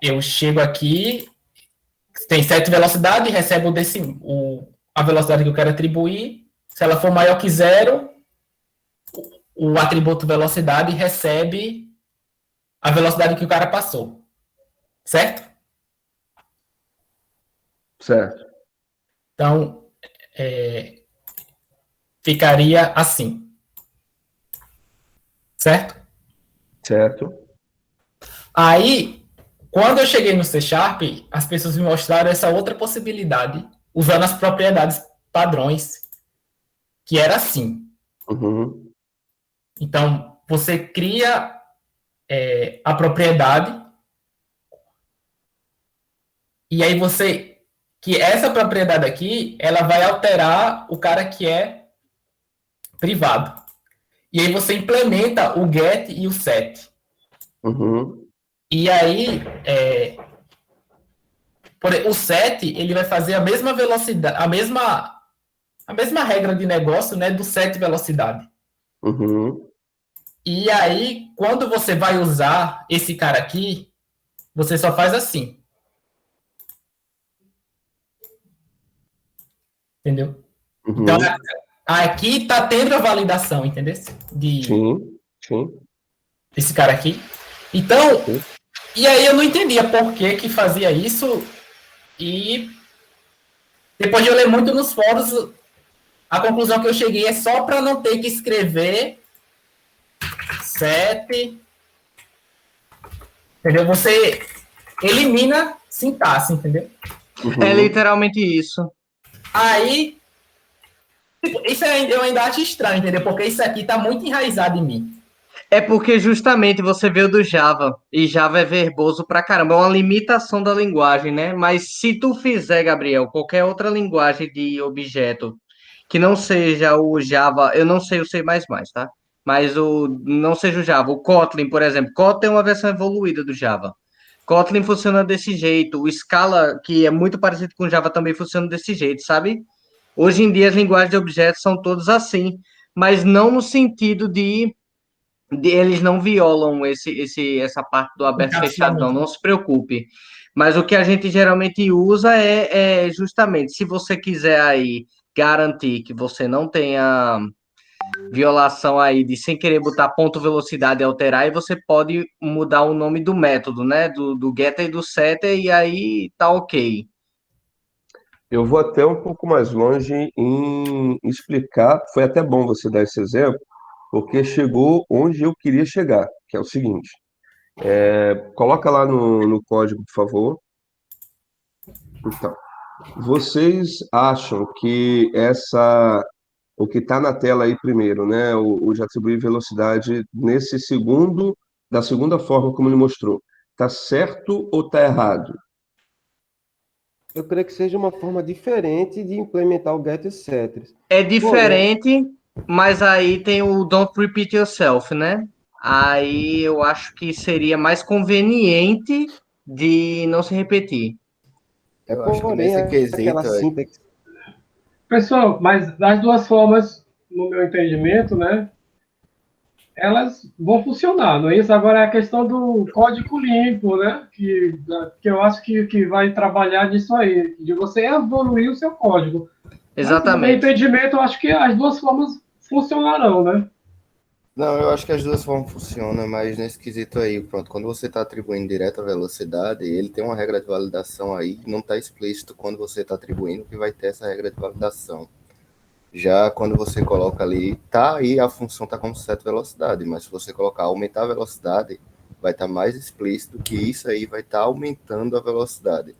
eu chego aqui, tem 7 velocidades, recebo a velocidade que eu quero atribuir. Se ela for maior que 0, o atributo velocidade recebe a velocidade que o cara passou. Certo? Certo. Então, ficaria assim. Certo? Certo. Aí, quando eu cheguei no C Sharp, as pessoas me mostraram essa outra possibilidade, usando as propriedades padrões, que era assim. Uhum. Então, você cria a propriedade, e aí que essa propriedade aqui, ela vai alterar o cara que é privado. E aí você implementa o get e o set. Uhum. E aí, o set, ele vai fazer a mesma velocidade, a mesma regra de negócio, né, do set velocidade. Uhum. E aí, quando você vai usar esse cara aqui, você só faz assim. Entendeu? Então, Uhum. aqui está tendo a validação, entendeu? Sim, sim. Desse cara aqui. Então, Sim. e aí eu não entendia por que fazia isso. E depois de eu ler muito nos fóruns, a conclusão que eu cheguei é só para não ter que escrever 7. Entendeu? Você elimina sintaxe, entendeu? Uhum. É literalmente isso. Aí, isso eu ainda acho estranho, entendeu? Porque isso aqui tá muito enraizado em mim. É porque justamente você veio do Java, e Java é verboso pra caramba, é uma limitação da linguagem, né? Mas se tu fizer, Gabriel, qualquer outra linguagem de objeto que não seja o Java, eu não sei o C++, tá? Mas não seja o Java, o Kotlin, por exemplo. Kotlin é uma versão evoluída do Java. Kotlin funciona desse jeito, o Scala, que é muito parecido com o Java, também funciona desse jeito, sabe? Hoje em dia as linguagens de objetos são todas assim, mas não no sentido de eles não violam essa parte do aberto e fechado, não, não se preocupe. Mas o que a gente geralmente usa é justamente, se você quiser aí garantir que você não tenha violação aí de sem querer botar ponto velocidade e alterar, e você pode mudar o nome do método, né? Do getter e do setter, e aí tá ok. Eu vou até um pouco mais longe em explicar. Foi até bom você dar esse exemplo, porque chegou onde eu queria chegar, que é o seguinte. Coloca lá no código, por favor. Então, vocês acham que o que está na tela aí primeiro, né, o de atribuir velocidade da segunda forma como ele mostrou, tá certo ou tá errado? Eu creio que seja uma forma diferente de implementar o get e set. É diferente, mas aí tem o don't repeat yourself, né? Aí eu acho que seria mais conveniente de não se repetir. Eu acho que nesse quesito aí. Sintaxe. Pessoal, mas das duas formas, no meu entendimento, né, elas vão funcionar, não é isso? Agora é a questão do código limpo, né, que eu acho que vai trabalhar nisso aí, de você evoluir o seu código. Exatamente. Mas, no meu entendimento, eu acho que as duas formas funcionarão, né? Não, eu acho que as duas formas funcionam, mas nesse quesito aí, pronto, quando você está atribuindo direto a velocidade, ele tem uma regra de validação aí, não está explícito quando você está atribuindo que vai ter essa regra de validação. Já quando você coloca ali, tá aí a função tá como set velocidade, mas se você colocar aumentar a velocidade, vai estar mais explícito que isso aí vai estar aumentando a velocidade.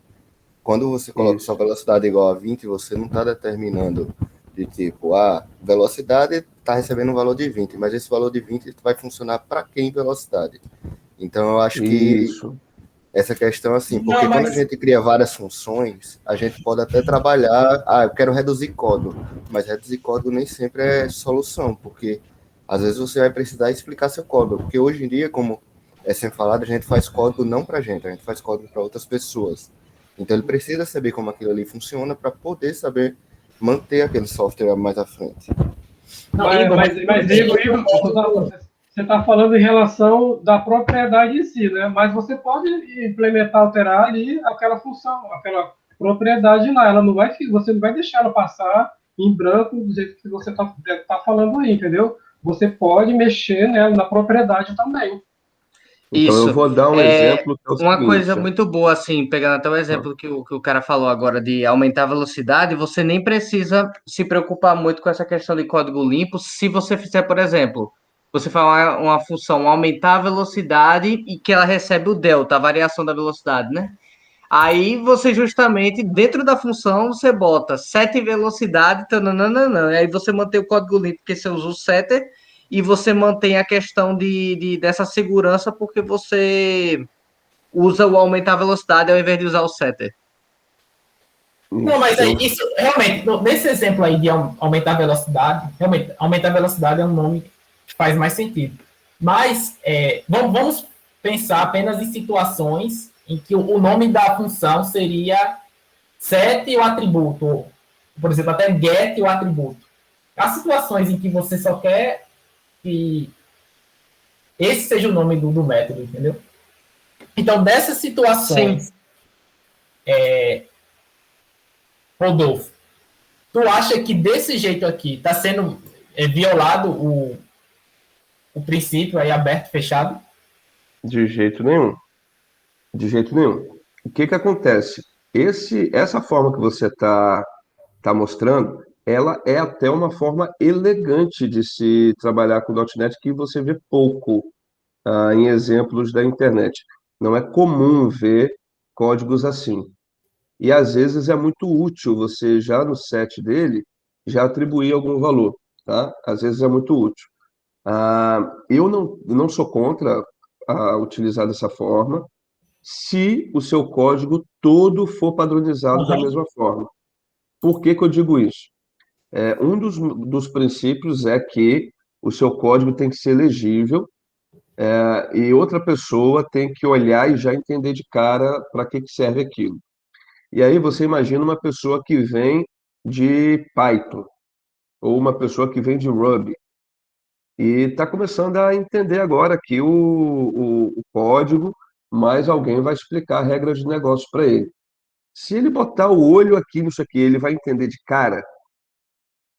Quando você coloca sua velocidade igual a 20, você não está determinando de tipo, a velocidade está recebendo um valor de 20, mas esse valor de 20 vai funcionar para quem velocidade? Então eu acho que essa questão assim, porque quando a gente cria várias funções, a gente pode até trabalhar, eu quero reduzir código, mas reduzir código nem sempre é solução, porque às vezes você vai precisar explicar seu código, porque hoje em dia, como é sempre falado, a gente faz código não para a gente faz código para outras pessoas. Então ele precisa saber como aquilo ali funciona para poder saber manter aquele software mais à frente. Não, mas Igor, você está falando em relação da propriedade em si, né? Mas você pode implementar, alterar ali aquela função, aquela propriedade lá. Ela não vai, você não vai deixar ela passar em branco do jeito que você tá falando aí, entendeu? Você pode mexer nela na propriedade também. Então eu Isso. vou dar um É exemplo que é o uma coisa seguinte, ó. muito boa, assim, pegando até o Ah, exemplo que o cara falou agora de aumentar a velocidade, você nem precisa se preocupar muito com essa questão de código limpo. Se você fizer, por exemplo, você fala uma função aumentar a velocidade e que ela recebe o delta, a variação da velocidade, né? Aí você justamente, dentro da função, você bota set velocidade, tananana, aí você mantém o código limpo, porque você usa o setter, e você mantém a questão dessa segurança, porque você usa o aumentar a velocidade ao invés de usar o setter. Não, isso. mas isso realmente, nesse exemplo aí de aumentar a velocidade, realmente, aumentar a velocidade é um nome que faz mais sentido. Mas vamos pensar apenas em situações em que o nome da função seria set e o atributo, por exemplo, até get e o atributo. Há situações em que você só quer que esse seja o nome do método, entendeu? Então, dessas situações, Rodolfo, tu acha que desse jeito aqui está sendo violado o princípio aí aberto e fechado? De jeito nenhum. De jeito nenhum. O que que acontece? Essa forma que você está mostrando, ela é até uma forma elegante de se trabalhar com .ponto .NET que você vê pouco em exemplos da internet. Não é comum ver códigos assim. E às vezes é muito útil você já no set dele já atribuir algum valor, tá? Às vezes é muito útil. Eu não sou contra utilizar dessa forma, se o seu código todo for padronizado da Uhum. mesma forma. Por que que eu digo isso? Um dos princípios é que o seu código tem que ser legível, e outra pessoa tem que olhar e já entender de cara para que que serve aquilo. E aí você imagina uma pessoa que vem de Python, ou uma pessoa que vem de Ruby, e está começando a entender agora aqui o código, mas alguém vai explicar regras de negócio para ele. Se ele botar o olho aqui nisso aqui, ele vai entender de cara?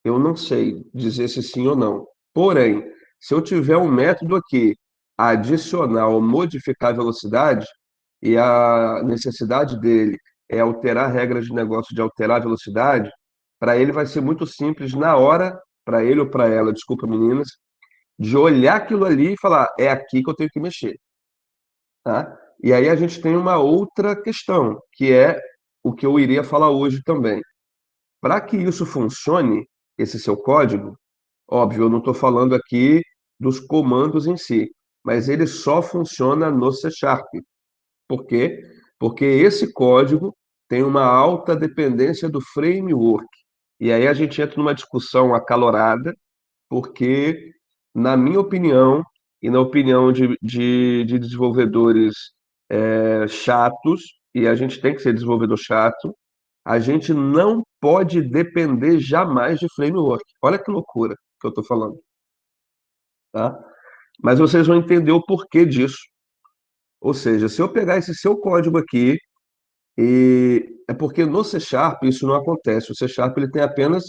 Eu não sei dizer se sim ou não. Porém, se eu tiver um método aqui, adicionar ou modificar a velocidade, e a necessidade dele é alterar regras de negócio de alterar a velocidade, para ele vai ser muito simples na hora, para ele ou para ela, desculpa meninas, de olhar aquilo ali e falar, é aqui que eu tenho que mexer, tá? E aí a gente tem uma outra questão, que é o que eu iria falar hoje também. Para que isso funcione, esse seu código, óbvio, eu não estou falando aqui dos comandos em si, mas ele só funciona no C Sharp. Por quê? Porque esse código tem uma alta dependência do framework. E aí a gente entra numa discussão acalorada, porque, na minha opinião, e na opinião de desenvolvedores chatos, e a gente tem que ser desenvolvedor chato, a gente não pode depender jamais de framework. Olha que loucura que eu estou falando, tá? Mas vocês vão entender o porquê disso. Ou seja, se eu pegar esse seu código aqui, e é porque no C Sharp isso não acontece. O C Sharp ele tem apenas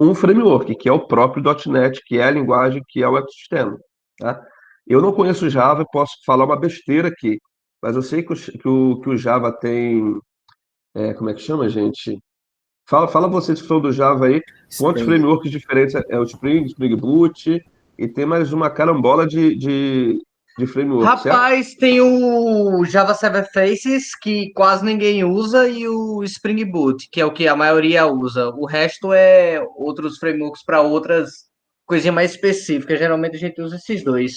um framework, que é o próprio .NET, que é a linguagem, que é o ecossistema, tá? Eu não conheço Java, posso falar uma besteira aqui, mas eu sei que o Java tem, como é que chama, gente? Fala vocês que são do Java aí, quantos Spring. frameworks diferentes é o Spring, Spring Boot, e tem mais uma carambola de framework, certo? Rapaz, tem o Java Server Faces, que quase ninguém usa, e o Spring Boot, que é o que a maioria usa. O resto é outros frameworks para outras coisinhas mais específicas. Geralmente a gente usa esses dois.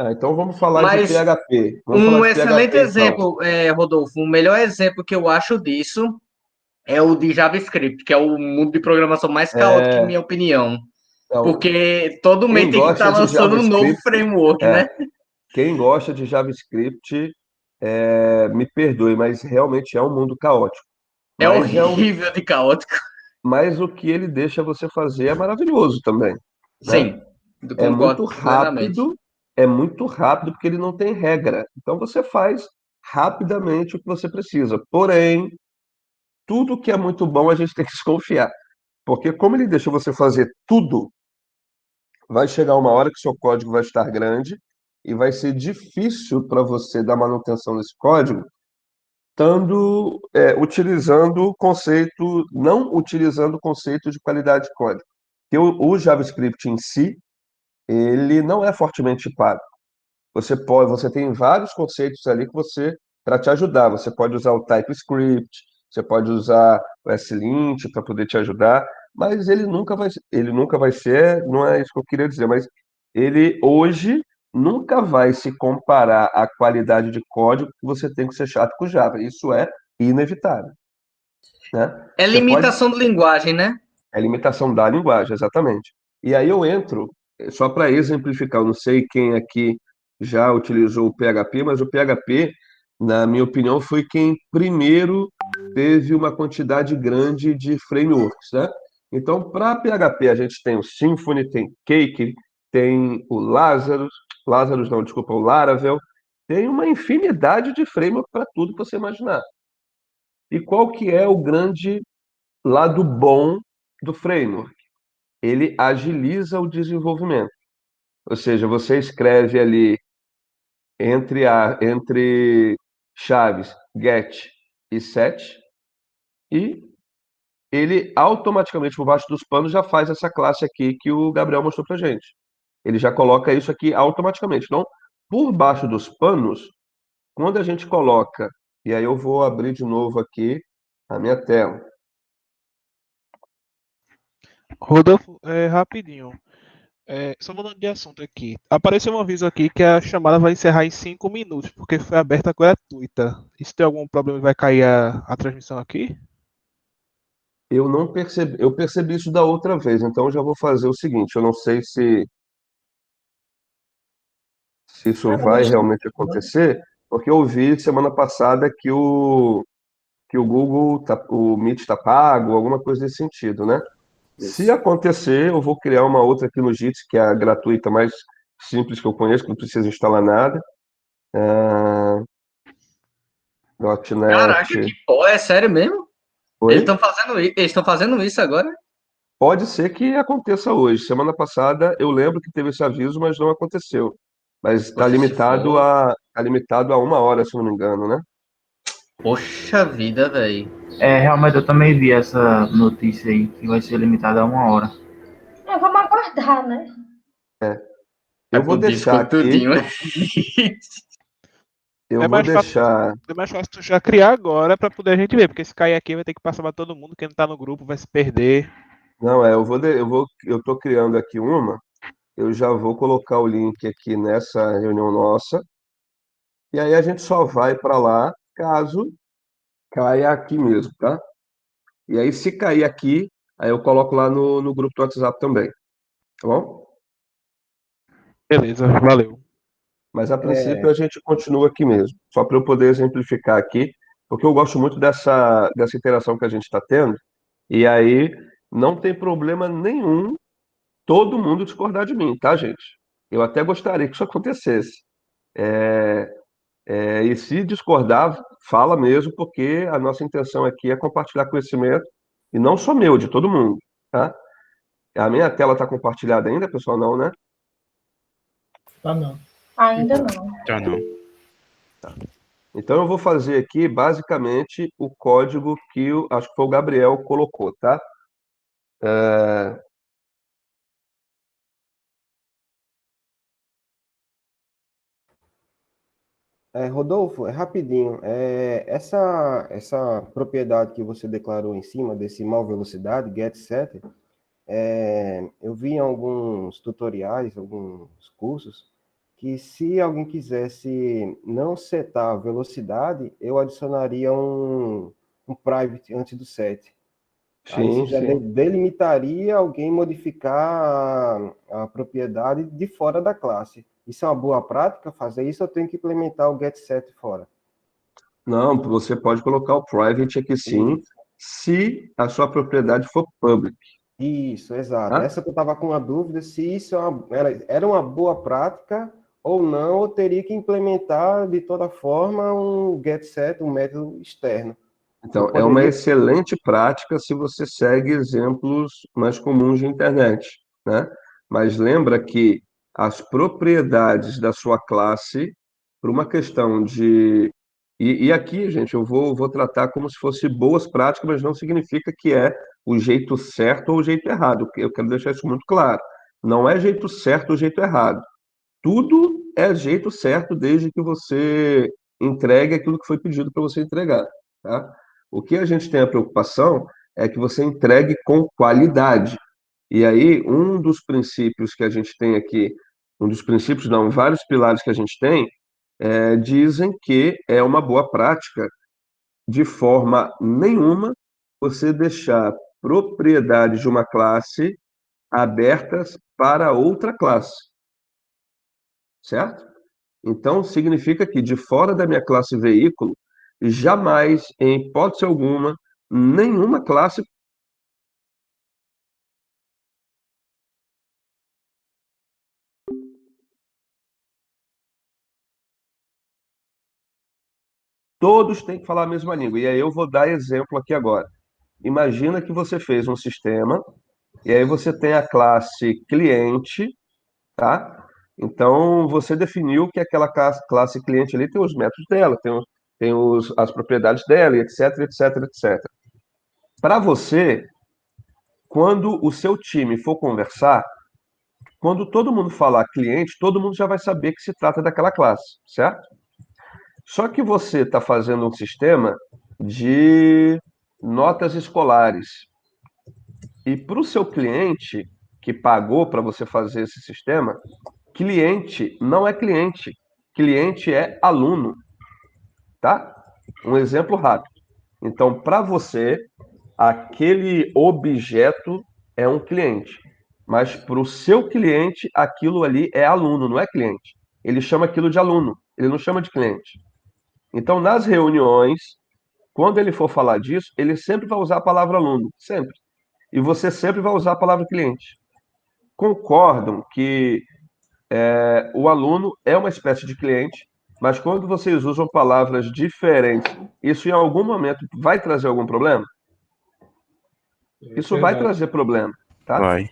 Então vamos falar de Mas PHP. Vamos falar um de excelente PHP então. exemplo, Rodolfo, o melhor exemplo que eu acho disso é o de JavaScript, que é o mundo de programação mais caótico, em É, minha opinião. então, Porque todo mês quem tem que estar gosta de lançando um novo JavaScript, framework, é, né? quem gosta de JavaScript, me perdoe, mas realmente é um mundo caótico. É Mas, horrível de caótico. mas o que ele deixa você fazer é maravilhoso também, né? Sim, É concordo muito plenamente. rápido, é muito rápido porque ele não tem regra. Então você faz rapidamente o que você precisa. Porém, tudo que é muito bom a gente tem que desconfiar. Porque como ele deixa você fazer tudo, vai chegar uma hora que seu código vai estar grande e vai ser difícil para você dar manutenção nesse código, utilizando o conceito, não utilizando o conceito de qualidade de código. Porque o JavaScript em si, ele não é fortemente tipado. Você tem vários conceitos ali que para te ajudar. Você pode usar o TypeScript, você pode usar o SLint para poder te ajudar, mas ele nunca vai ser, não é isso que eu queria dizer, mas ele hoje nunca vai se comparar à qualidade de código que você tem que ser chato com Java. Isso é inevitável, né? É Você pode limitação de linguagem, né? É limitação da linguagem, exatamente. E aí eu entro, só para exemplificar, eu não sei quem aqui já utilizou o PHP, mas o PHP, na minha opinião, foi quem primeiro teve uma quantidade grande de frameworks, né? Então, para PHP, a gente tem o Symfony, tem Cake, tem o Lazarus não, desculpa, o Laravel, tem uma infinidade de framework para tudo que você imaginar. E qual que é o grande lado bom do framework? Ele agiliza o desenvolvimento. Ou seja, você escreve ali entre chaves get e set, e ele automaticamente, por baixo dos panos, já faz essa classe aqui que o Gabriel mostrou pra gente. Ele já coloca isso aqui automaticamente. Então, por baixo dos panos, quando a gente coloca, e aí eu vou abrir de novo aqui a minha tela. Rodolfo, rapidinho. Só mudando de assunto aqui. Apareceu um aviso aqui que a chamada vai encerrar em 5 minutos, porque foi aberta gratuita. Isso tem algum problema e vai cair a transmissão aqui? Eu não percebi, eu percebi isso da outra vez, então eu já vou fazer o seguinte, eu não sei se isso vai realmente acontecer, porque eu vi semana passada que o o Meet está pago, alguma coisa nesse sentido, né? Se Isso. acontecer, eu vou criar uma outra aqui no Jitsi, que é a gratuita mais simples que eu conheço, que não precisa instalar nada. Ah, Caraca, .NET. que porra, é sério mesmo? Oi? Eles estão fazendo isso agora? Pode ser que aconteça hoje. Semana passada eu lembro que teve esse aviso, mas não aconteceu. Mas está Poxa, se limitado for. tá limitado a 1 hora, se não me engano, né? Poxa vida, velho. Realmente eu também vi essa notícia aí, que vai ser limitada a 1 hora. Vamos aguardar, né? Eu vou Pro disco deixar aqui, tudinho. eu É vou mais fácil, deixar. é mais fácil tu já criar agora pra poder a gente ver, porque se cair aqui vai ter que passar pra todo mundo, quem não tá no grupo vai se perder. Não, eu tô criando aqui uma. Eu já vou colocar o link aqui nessa reunião nossa. E aí a gente só vai para lá caso caia aqui mesmo, tá? E aí, se cair aqui, aí eu coloco lá no grupo do WhatsApp também, tá bom? Beleza, valeu. Mas a princípio a gente continua aqui mesmo, só para eu poder exemplificar aqui, porque eu gosto muito dessa interação que a gente está tendo, e aí não tem problema nenhum todo mundo discordar de mim, tá, gente? Eu até gostaria que isso acontecesse. É, e se discordar, fala mesmo, porque a nossa intenção aqui é compartilhar conhecimento, e não só meu, de todo mundo, tá? A minha tela está compartilhada ainda, pessoal? Não, né? Tá não. Ainda não. Já não. Então eu vou fazer aqui basicamente o código que acho que foi o Gabriel colocou, tá? É, Rodolfo, é rapidinho. Essa propriedade que você declarou em cima desse mal velocidade, getSetter, eu vi em alguns tutoriais, alguns cursos, que se alguém quisesse não setar a velocidade, eu adicionaria um private antes do set. Aí isso sim, já sim. delimitaria alguém modificar a propriedade de fora da classe. Isso é uma boa prática? Fazer isso, eu tenho que implementar o getSet fora. Não, você pode colocar o private aqui sim, Isso, se a sua propriedade for public, isso, exato. tá? Essa que eu estava com uma dúvida, se isso era uma boa prática ou não, ou teria que implementar de toda forma um getSet, um método externo. Então, Eu é uma poderia... excelente prática se você segue exemplos mais comuns de internet, né? Mas lembra que as propriedades da sua classe, por uma questão de... E aqui, gente, eu vou tratar como se fosse boas práticas, mas não significa que é o jeito certo ou o jeito errado. Eu quero deixar isso muito claro. Não é jeito certo ou jeito errado. Tudo é jeito certo desde que você entregue aquilo que foi pedido para você entregar, tá? O que a gente tem a preocupação é que você entregue com qualidade. E aí, um dos princípios que a gente tem aqui, um dos princípios, não, vários pilares que a gente tem, dizem que é uma boa prática, de forma nenhuma, você deixar propriedades de uma classe abertas para outra classe, certo? Então, significa que de fora da minha classe veículo, jamais, em hipótese alguma, nenhuma classe todos têm que falar a mesma língua. E aí eu vou dar exemplo aqui agora. Imagina que você fez um sistema, e aí você tem a classe cliente, tá? Então, você definiu que aquela classe cliente ali tem os métodos dela, as propriedades dela, e etc, etc, etc. Para você, quando o seu time for conversar, quando todo mundo falar cliente, todo mundo já vai saber que se trata daquela classe, certo? Só que você está fazendo um sistema de notas escolares. E para o seu cliente que pagou para você fazer esse sistema, cliente não é cliente. Cliente é aluno, tá? Um exemplo rápido. Então, para você, aquele objeto é um cliente. Mas para o seu cliente, aquilo ali é aluno, não é cliente. Ele chama aquilo de aluno, ele não chama de cliente. Então, nas reuniões, quando ele for falar disso, ele sempre vai usar a palavra aluno, sempre. E você sempre vai usar a palavra cliente. Concordam que o aluno é uma espécie de cliente, mas quando vocês usam palavras diferentes, isso em algum momento vai trazer algum problema? Isso vai trazer problema, tá? Vai.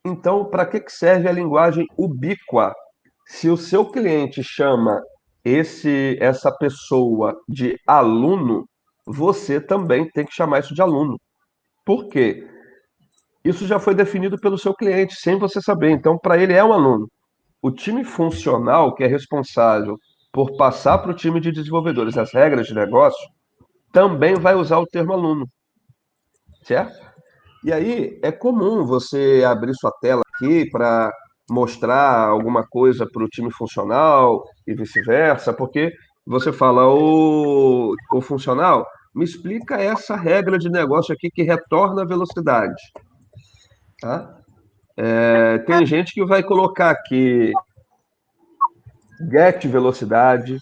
Então, para que serve a linguagem ubíqua? Se o seu cliente chama essa pessoa de aluno, você também tem que chamar isso de aluno. Por quê? Isso já foi definido pelo seu cliente, sem você saber. Então, para ele é um aluno. O time funcional, que é responsável por passar para o time de desenvolvedores as regras de negócio, também vai usar o termo aluno, certo? E aí é comum você abrir sua tela aqui para mostrar alguma coisa para o time funcional e vice-versa, porque você fala, o funcional, me explica essa regra de negócio aqui que retorna a velocidade, tá? Tem gente que vai colocar aqui get velocidade,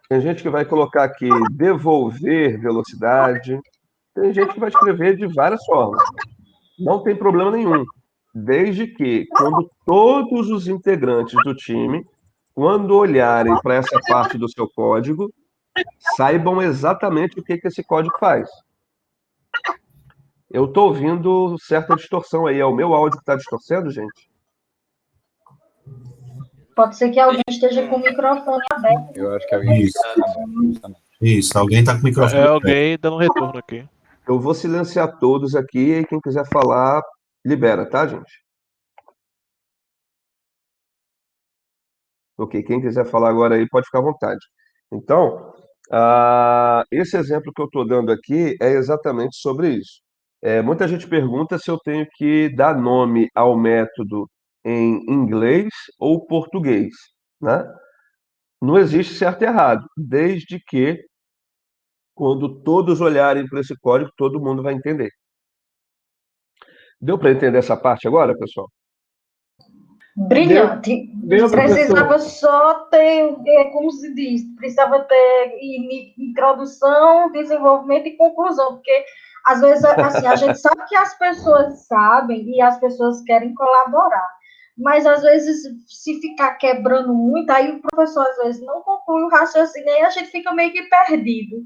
tem gente que vai colocar aqui devolver velocidade, tem gente que vai escrever de várias formas. Não tem problema nenhum, desde que quando todos os integrantes do time, quando olharem para essa parte do seu código, saibam exatamente o que esse código faz. Eu estou ouvindo certa distorção aí. É o meu áudio que está distorcendo, gente? Pode ser que alguém esteja com o microfone aberto. Eu acho que alguém Isso, alguém tá com o microfone É aberto. alguém dando retorno aqui. Eu vou silenciar todos aqui e quem quiser falar, libera, tá, gente? Ok, quem quiser falar agora aí pode ficar à vontade. Então, esse exemplo que eu estou dando aqui é exatamente sobre isso. Muita gente pergunta se eu tenho que dar nome ao método em inglês ou português, né? Não existe certo e errado, desde que quando todos olharem para esse código, todo mundo vai entender. Deu para entender essa parte agora, pessoal? Brilhante. Deu, Precisava professor. só ter, como se diz, precisava ter introdução, desenvolvimento e conclusão, porque Às vezes, assim, a gente sabe que as pessoas sabem e as pessoas querem colaborar, mas às vezes, se ficar quebrando muito, aí o professor às vezes não conclui o raciocínio e a gente fica meio que perdido.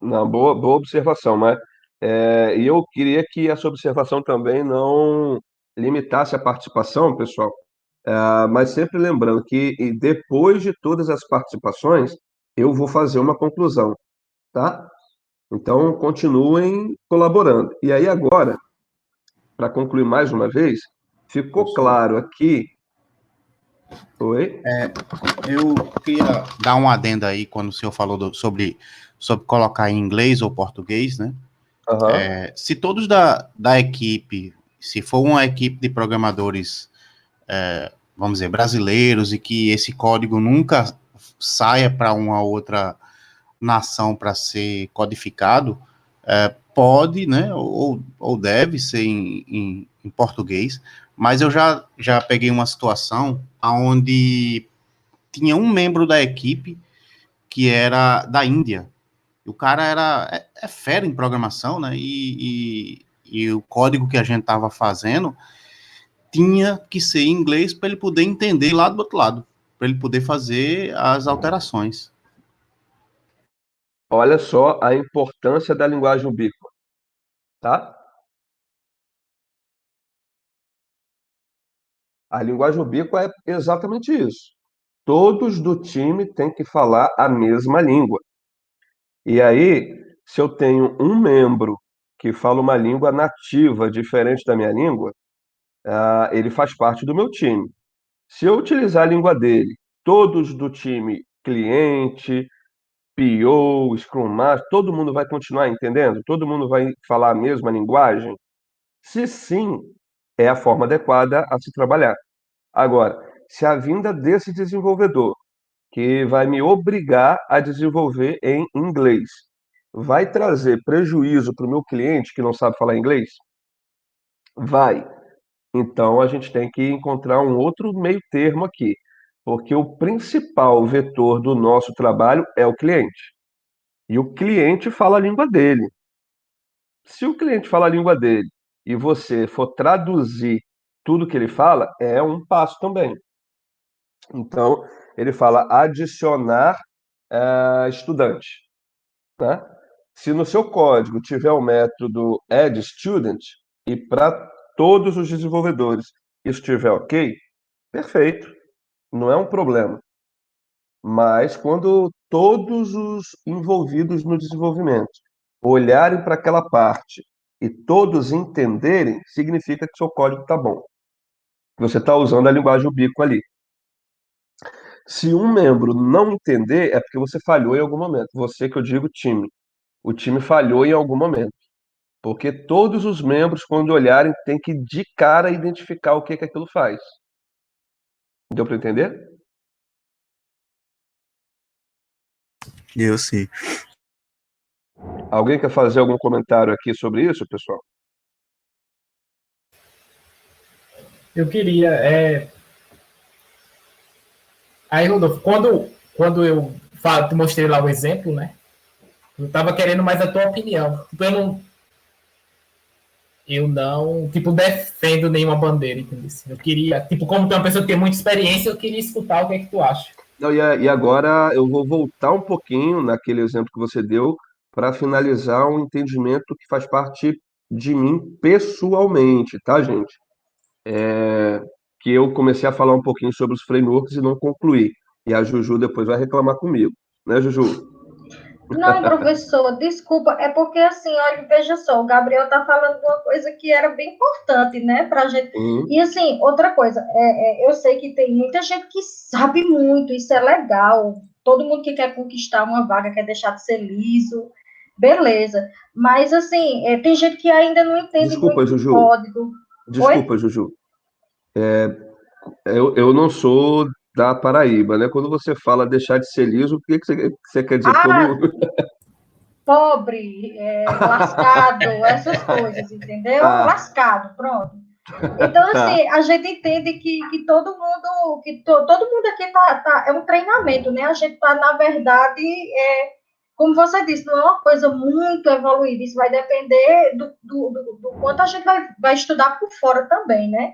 Não, boa observação, mas e eu queria que essa observação também não limitasse a participação, pessoal, mas sempre lembrando que depois de todas as participações, eu vou fazer uma conclusão, tá? Então, continuem colaborando. E aí, agora, para concluir mais uma vez, ficou claro aqui. Oi? Eu queria dar um adendo aí quando o senhor falou sobre colocar em inglês ou português, né? Aham. Se todos da equipe, se for uma equipe de programadores, vamos dizer, brasileiros, e que esse código nunca saia para uma outra nação para ser codificado, pode, né, ou deve ser em português, mas eu já peguei uma situação onde tinha um membro da equipe que era da Índia. O cara é fera em programação, né? E o código que a gente estava fazendo tinha que ser em inglês para ele poder entender lá do outro lado, para ele poder fazer as alterações. Olha só a importância da linguagem ubíqua, tá? A linguagem ubíqua é exatamente isso. Todos do time têm que falar a mesma língua. E aí, se eu tenho um membro que fala uma língua nativa diferente da minha língua, ele faz parte do meu time. Se eu utilizar a língua dele, todos do time, cliente, PO, Scrum Master, todo mundo vai continuar entendendo? Todo mundo vai falar a mesma linguagem? Se sim, é a forma adequada a se trabalhar. Agora, se a vinda desse desenvolvedor, que vai me obrigar a desenvolver em inglês, vai trazer prejuízo para o meu cliente que não sabe falar inglês? Vai. Então a gente tem que encontrar um outro meio termo aqui, porque o principal vetor do nosso trabalho é o cliente. E o cliente fala a língua dele. Se o cliente fala a língua dele e você for traduzir tudo que ele fala, é um passo também. Então, ele fala adicionar estudante, né? Se no seu código tiver o método add student e para todos os desenvolvedores isso estiver ok, perfeito, não é um problema. Mas quando todos os envolvidos no desenvolvimento olharem para aquela parte e todos entenderem, significa que seu código está bom. Você está usando a linguagem ubíqua ali. Se um membro não entender, é porque você falhou em algum momento. Você que eu digo time. O time falhou em algum momento. Porque todos os membros, quando olharem, têm que de cara identificar o que aquilo faz. Deu para entender? Eu sei. Alguém quer fazer algum comentário aqui sobre isso, pessoal? Eu queria. Aí, Rodolfo, quando eu te mostrei lá o exemplo, né? Eu estava querendo mais a tua opinião. Tipo, eu não, tipo, defendo nenhuma bandeira, entendeu? Eu queria, tipo, como tu é uma pessoa que tem muita experiência, eu queria escutar o que é que tu acha. Não, e agora eu vou voltar um pouquinho naquele exemplo que você deu para finalizar um entendimento que faz parte de mim pessoalmente, tá, gente? Que eu comecei a falar um pouquinho sobre os frameworks e não concluí. E a Juju depois vai reclamar comigo, né, Juju? Não, professor, desculpa, é porque assim, olha, veja só, o Gabriel está falando de uma coisa que era bem importante, né, para a gente. E assim, outra coisa, eu sei que tem muita gente que sabe muito, isso é legal. Todo mundo que quer conquistar uma vaga quer deixar de ser liso, beleza. Mas assim, tem gente que ainda não entende Desculpa, muito Juju. código. Desculpa, Oi? Juju. Eu não sou da Paraíba, né? Quando você fala deixar de ser liso, o que você quer dizer? Porque eu Ah, não. pobre, lascado, essas coisas, entendeu? Ah, Lascado, pronto. Então, tá. assim, a gente entende que todo mundo, todo mundo aqui é um treinamento, né? A gente está, na verdade, como você disse, não é uma coisa muito evoluída, isso vai depender do quanto a gente vai estudar por fora também, né?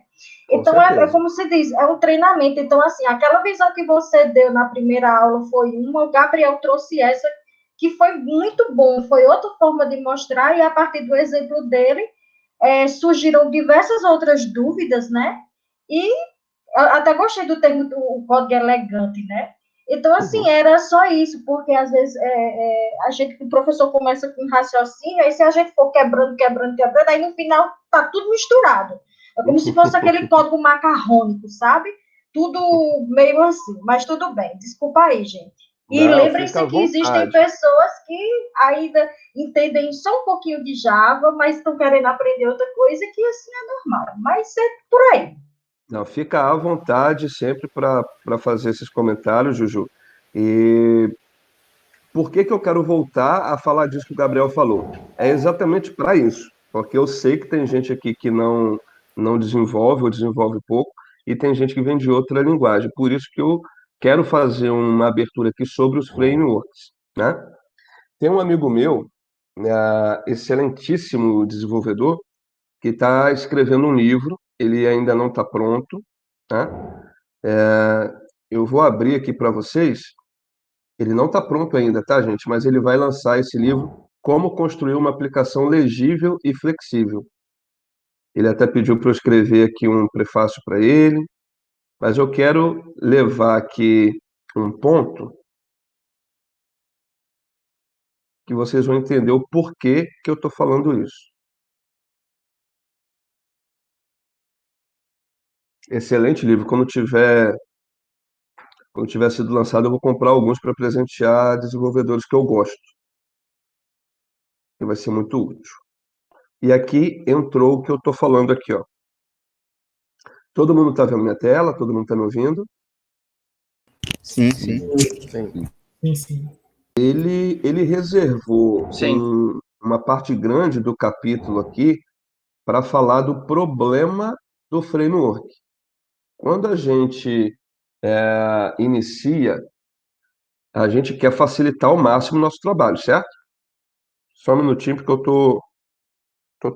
Então, é como se diz, é um treinamento. Então, assim, aquela visão que você deu na primeira aula foi uma, o Gabriel trouxe essa, que foi muito bom, foi outra forma de mostrar, e a partir do exemplo dele, surgiram diversas outras dúvidas, né? E até gostei do termo do código elegante, né? Então, assim, era só isso, porque às vezes o professor começa com um raciocínio, aí se a gente for quebrando, aí no final tá tudo misturado. É como se fosse aquele código macarrônico, sabe? Tudo meio assim, mas tudo bem. Desculpa aí, gente. E lembrem-se que existem pessoas que ainda entendem só um pouquinho de Java, mas estão querendo aprender outra coisa, que assim é normal. Mas é por aí. Não, fica à vontade sempre para fazer esses comentários, Juju. E por que eu quero voltar a falar disso que o Gabriel falou? É exatamente para isso, porque eu sei que tem gente aqui que não desenvolve ou desenvolve pouco, e tem gente que vem de outra linguagem. Por isso que eu quero fazer uma abertura aqui sobre os frameworks, né? Tem um amigo meu, excelentíssimo desenvolvedor, que está escrevendo um livro, ele ainda não está pronto, tá? Eu vou abrir aqui para vocês. Ele não está pronto ainda, tá, gente? Mas ele vai lançar esse livro, Como Construir uma Aplicação Legível e Flexível. Ele até pediu para eu escrever aqui um prefácio para ele, mas eu quero levar aqui um ponto que vocês vão entender o porquê que eu estou falando isso. Excelente livro. Quando tiver sido lançado, eu vou comprar alguns para presentear desenvolvedores que eu gosto, que vai ser muito útil. E aqui entrou o que eu estou falando aqui, ó. Todo mundo está vendo minha tela? Todo mundo está me ouvindo? Sim. Ele reservou uma parte grande do capítulo aqui para falar do problema do framework. Quando a gente inicia, a gente quer facilitar ao máximo o nosso trabalho, certo? Só um minutinho, porque eu tô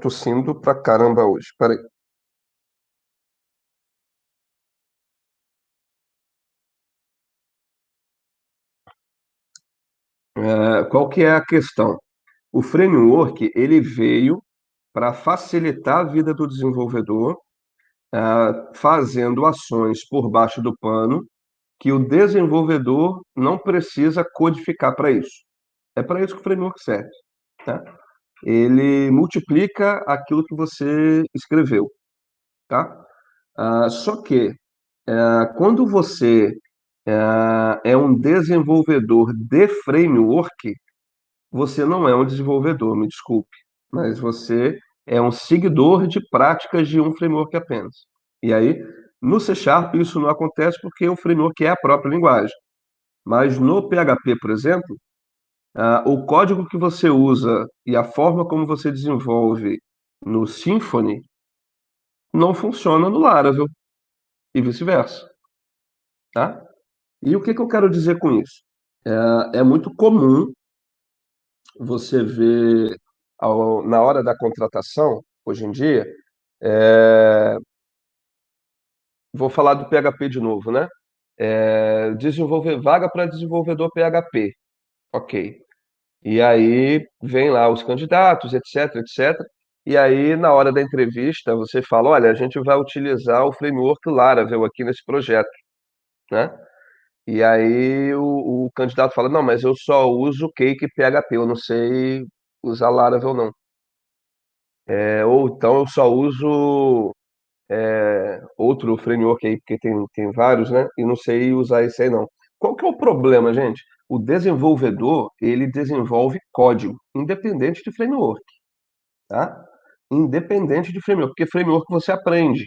tossindo pra caramba hoje. Peraí. Qual que é a questão? O framework, ele veio para facilitar a vida do desenvolvedor, fazendo ações por baixo do pano que o desenvolvedor não precisa codificar para isso. É para isso que o framework serve, tá? Ele multiplica aquilo que você escreveu, tá? Só que quando você é um desenvolvedor de framework, você não é um desenvolvedor, me desculpe, mas você é um seguidor de práticas de um framework apenas. E aí, no C# isso não acontece porque o framework é a própria linguagem. Mas no PHP, por exemplo, o código que você usa e a forma como você desenvolve no Symfony não funciona no Laravel e vice-versa, tá? E o que eu quero dizer com isso? É muito comum você ver na hora da contratação, hoje em dia, vou falar do PHP de novo, né? Desenvolver vaga para desenvolvedor PHP. Ok. E aí vem lá os candidatos, etc, etc. E aí, na hora da entrevista, você fala, olha, a gente vai utilizar o framework Laravel aqui nesse projeto, né? E aí o candidato fala, não, mas eu só uso Cake PHP, eu não sei usar Laravel, não. Ou então eu só uso outro framework aí, porque tem vários, né? E não sei usar esse aí, não. Qual que é o problema, gente? O desenvolvedor, ele desenvolve código, independente de framework, tá? Independente de framework, porque framework você aprende.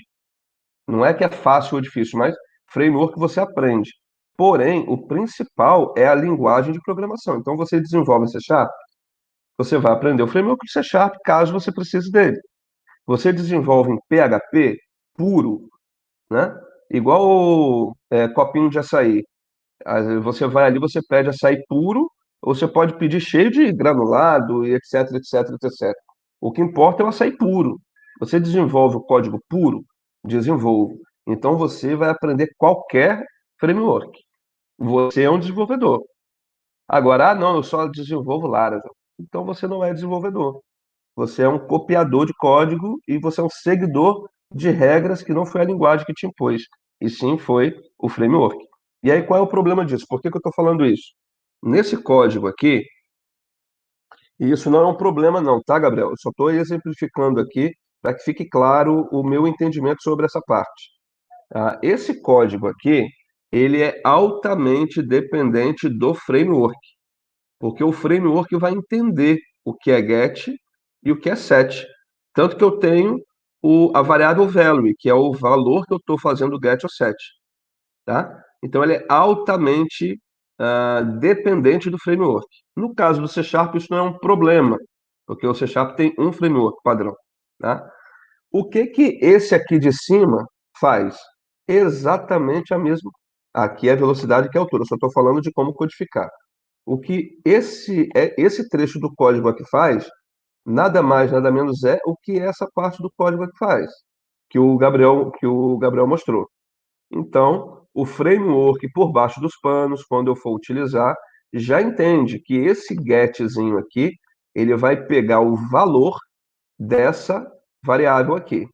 Não é que é fácil ou difícil, mas framework você aprende. Porém, o principal é a linguagem de programação. Então, você desenvolve C#, você vai aprender o framework de C# caso você precise dele. Você desenvolve em PHP puro, né? Igual copinho de açaí. Você vai ali, você pede açaí puro, ou você pode pedir cheio de granulado e etc, etc, etc. O que importa é o açaí puro. Você desenvolve o código puro? Desenvolve. Então você vai aprender qualquer framework. Você é um desenvolvedor. Agora, não, eu só desenvolvo Laravel. Então você não é desenvolvedor. Você é um copiador de código e você é um seguidor de regras que não foi a linguagem que te impôs, e sim foi o framework. E aí, qual é o problema disso? Por que eu estou falando isso? Nesse código aqui, e isso não é um problema não, tá, Gabriel? Eu só estou exemplificando aqui para que fique claro o meu entendimento sobre essa parte. Esse código aqui, ele é altamente dependente do framework, porque o framework vai entender o que é get e o que é set. Tanto que eu tenho a variável value, que é o valor que eu estou fazendo get ou set. Tá? Então, ele é altamente dependente do framework. No caso do C Sharp, isso não é um problema, porque o C Sharp tem um framework padrão. Tá? O que que esse aqui de cima faz? Exatamente a mesma. Aqui é a velocidade que é a altura, eu só estou falando de como codificar. O que esse trecho do código aqui faz, nada mais, nada menos é o que essa parte do código aqui faz, que o Gabriel mostrou. Então, o framework por baixo dos panos, quando eu for utilizar, já entende que esse getzinho aqui, ele vai pegar o valor dessa variável aqui.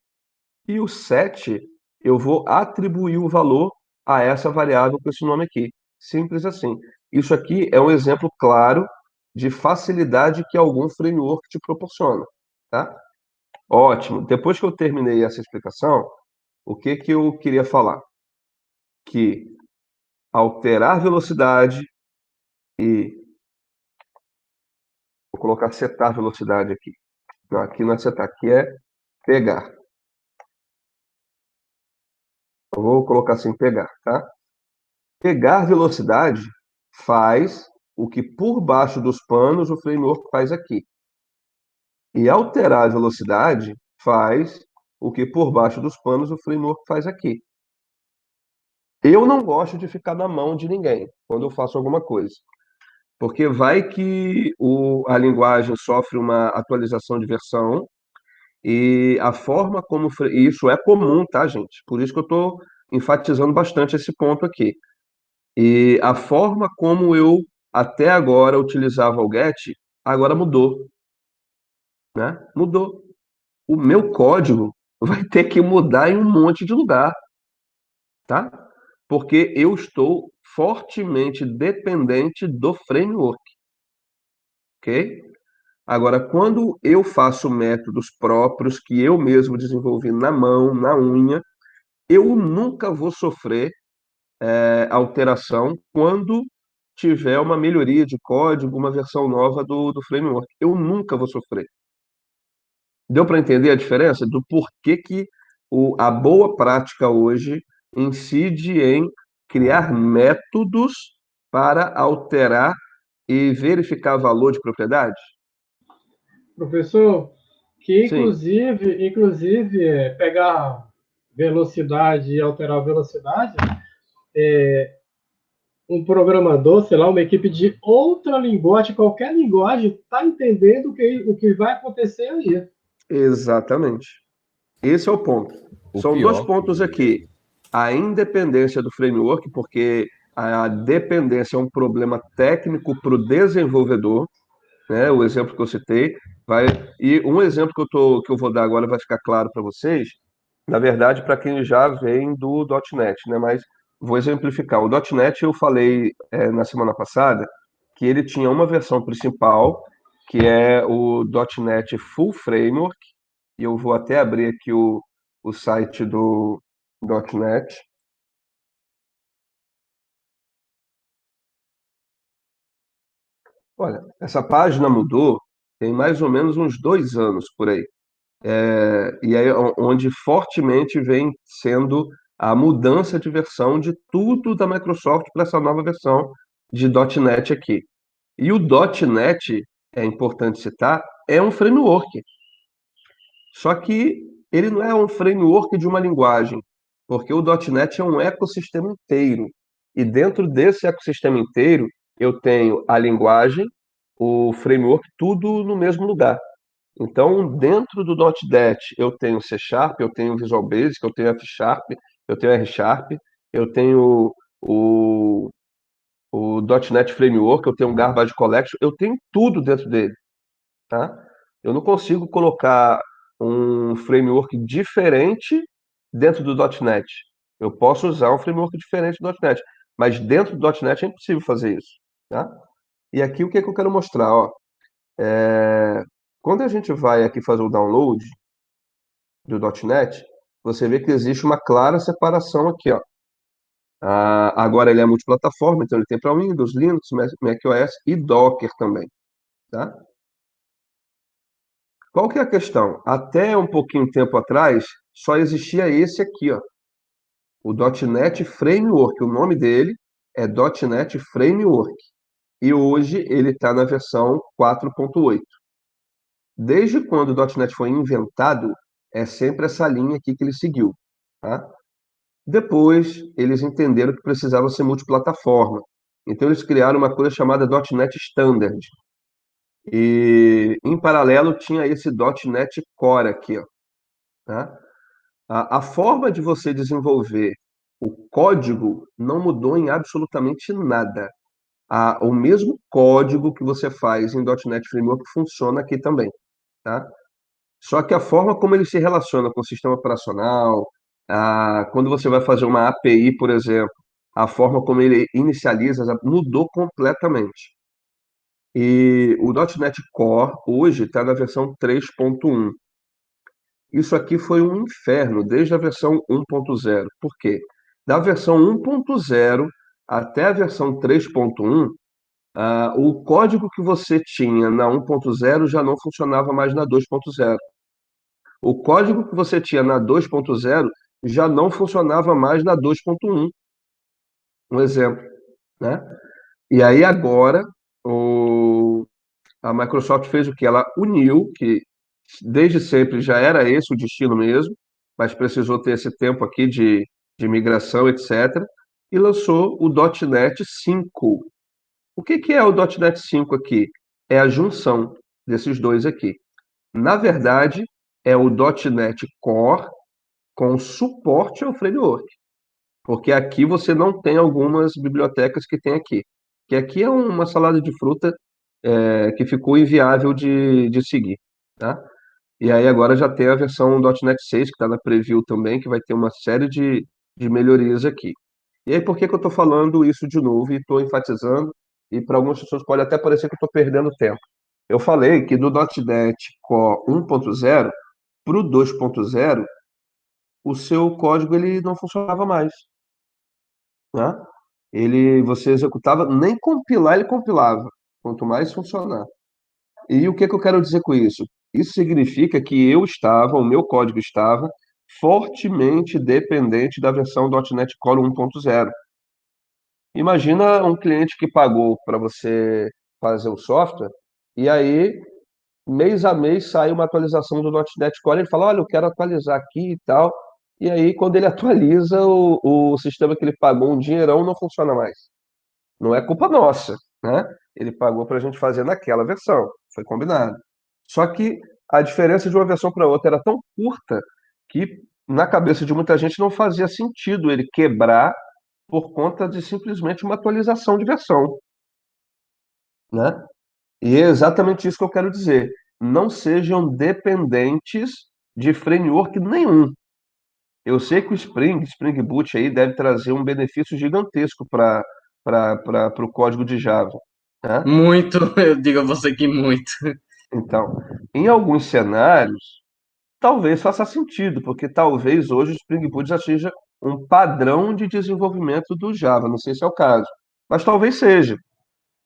E o set, eu vou atribuir o valor a essa variável com esse nome aqui. Simples assim. Isso aqui é um exemplo claro de facilidade que algum framework te proporciona, tá? Ótimo. Depois que eu terminei essa explicação, o que que eu queria falar? Que alterar velocidade e... Vou colocar setar velocidade aqui. Não, aqui não é setar, aqui é pegar. Eu vou colocar assim, pegar, tá? Pegar velocidade faz o que por baixo dos panos o framework faz aqui. E alterar a velocidade faz o que por baixo dos panos o framework faz aqui. Eu não gosto de ficar na mão de ninguém quando eu faço alguma coisa. Porque vai que a linguagem sofre uma atualização de versão e a forma como... E isso é comum, tá, gente? Por isso que eu estou enfatizando bastante esse ponto aqui. E a forma como eu até agora utilizava o get, agora mudou, né? Mudou. O meu código vai ter que mudar em um monte de lugar, tá? Porque eu estou fortemente dependente do framework, ok? Agora, quando eu faço métodos próprios que eu mesmo desenvolvi na mão, na unha, eu nunca vou sofrer alteração quando tiver uma melhoria de código, uma versão nova do framework. Eu nunca vou sofrer. Deu para entender a diferença do porquê que a boa prática hoje incide em criar métodos para alterar e verificar valor de propriedade? Professor, que Sim, inclusive pegar velocidade e alterar a velocidade, um programador, sei lá, uma equipe de outra linguagem, qualquer linguagem, está entendendo o que vai acontecer aí. exatamente. Esse é o ponto. São dois pontos aqui. A independência do framework, porque a dependência é um problema técnico para o desenvolvedor, né? O exemplo que eu citei. E um exemplo que eu vou dar agora vai ficar claro para vocês, na verdade, para quem já vem do .NET, né? Mas vou exemplificar. O .NET eu falei na semana passada que ele tinha uma versão principal, que é o .NET Full Framework, e eu vou até abrir aqui o site do .NET. Olha, essa página mudou tem mais ou menos uns 2 anos por aí. E aí onde fortemente vem sendo a mudança de versão de tudo da Microsoft para essa nova versão de .NET aqui. E o .NET, é importante citar, é um framework. Só que ele não é um framework de uma linguagem, porque o .NET é um ecossistema inteiro. E dentro desse ecossistema inteiro, eu tenho a linguagem, o framework, tudo no mesmo lugar. Então, dentro do .NET, eu tenho C Sharp, eu tenho Visual Basic, eu tenho F Sharp, eu tenho R Sharp, eu tenho o .NET Framework, eu tenho um Garbage Collection, eu tenho tudo dentro dele, tá? Eu não consigo colocar um framework diferente dentro do .NET. Eu posso usar um framework diferente do .NET, mas dentro do .NET é impossível fazer isso, tá? E aqui o que é que eu quero mostrar, ó? Quando a gente vai aqui fazer o download do .NET, você vê que existe uma clara separação aqui, ó. Agora ele é multiplataforma, então ele tem para Windows, Linux, macOS e Docker também, tá? Qual que é a questão? Até um pouquinho tempo atrás, só existia esse aqui, ó, o .NET Framework. O nome dele é .NET Framework. E hoje ele está na versão 4.8. Desde quando o .NET foi inventado, é sempre essa linha aqui que ele seguiu, tá? Depois, eles entenderam que precisava ser multiplataforma. Então, eles criaram uma coisa chamada .NET Standard. E, em paralelo, tinha esse .NET Core aqui, ó, tá? A forma de você desenvolver o código não mudou em absolutamente nada. O mesmo código que você faz em .NET Framework funciona aqui também, tá? Só que a forma como ele se relaciona com o sistema operacional, quando você vai fazer uma API, por exemplo, a forma como ele inicializa mudou completamente. E o .NET Core hoje está na versão 3.1. Isso aqui foi um inferno desde a versão 1.0. Por quê? Da versão 1.0 até a versão 3.1, o código que você tinha na 1.0 já não funcionava mais na 2.0. O código que você tinha na 2.0 já não funcionava mais na 2.1. Um exemplo, né? E aí agora a Microsoft fez o que? Ela uniu, que desde sempre já era esse o destino mesmo, mas precisou ter esse tempo aqui de migração, etc., e lançou o .NET 5. O que é o .NET 5 aqui? É a junção desses dois aqui. Na verdade, é o .NET Core com suporte ao framework, porque aqui você não tem algumas bibliotecas que tem aqui. Que aqui é uma salada de fruta que ficou inviável de seguir, tá? E aí agora já tem a versão .NET 6, que está na preview também, que vai ter uma série de melhorias aqui. E aí por que que eu estou falando isso de novo e estou enfatizando, e para algumas pessoas pode até parecer que eu estou perdendo tempo. Eu falei que do .NET Core 1.0 para o 2.0, o seu código ele não funcionava mais, né? Você executava, nem compilar ele compilava, quanto mais funcionar. E o que que eu quero dizer com isso? Isso significa que o meu código estava fortemente dependente da versão .NET Core 1.0. Imagina um cliente que pagou para você fazer o software, e aí, mês a mês, sai uma atualização do .NET Core, ele fala, olha, eu quero atualizar aqui e tal, e aí, quando ele atualiza, o sistema que ele pagou um dinheirão não funciona mais. Não é culpa nossa, né? Ele pagou para a gente fazer naquela versão, foi combinado. Só que a diferença de uma versão para outra era tão curta que, na cabeça de muita gente, não fazia sentido ele quebrar por conta de simplesmente uma atualização de versão, né? E é exatamente isso que eu quero dizer. Não sejam dependentes de framework nenhum. Eu sei que o Spring Boot aí deve trazer um benefício gigantesco para o código de Java, né? Muito, eu digo a você que muito. Então, em alguns cenários, talvez faça sentido, porque talvez hoje o Spring Boot já seja um padrão de desenvolvimento do Java. Não sei se é o caso, mas talvez seja,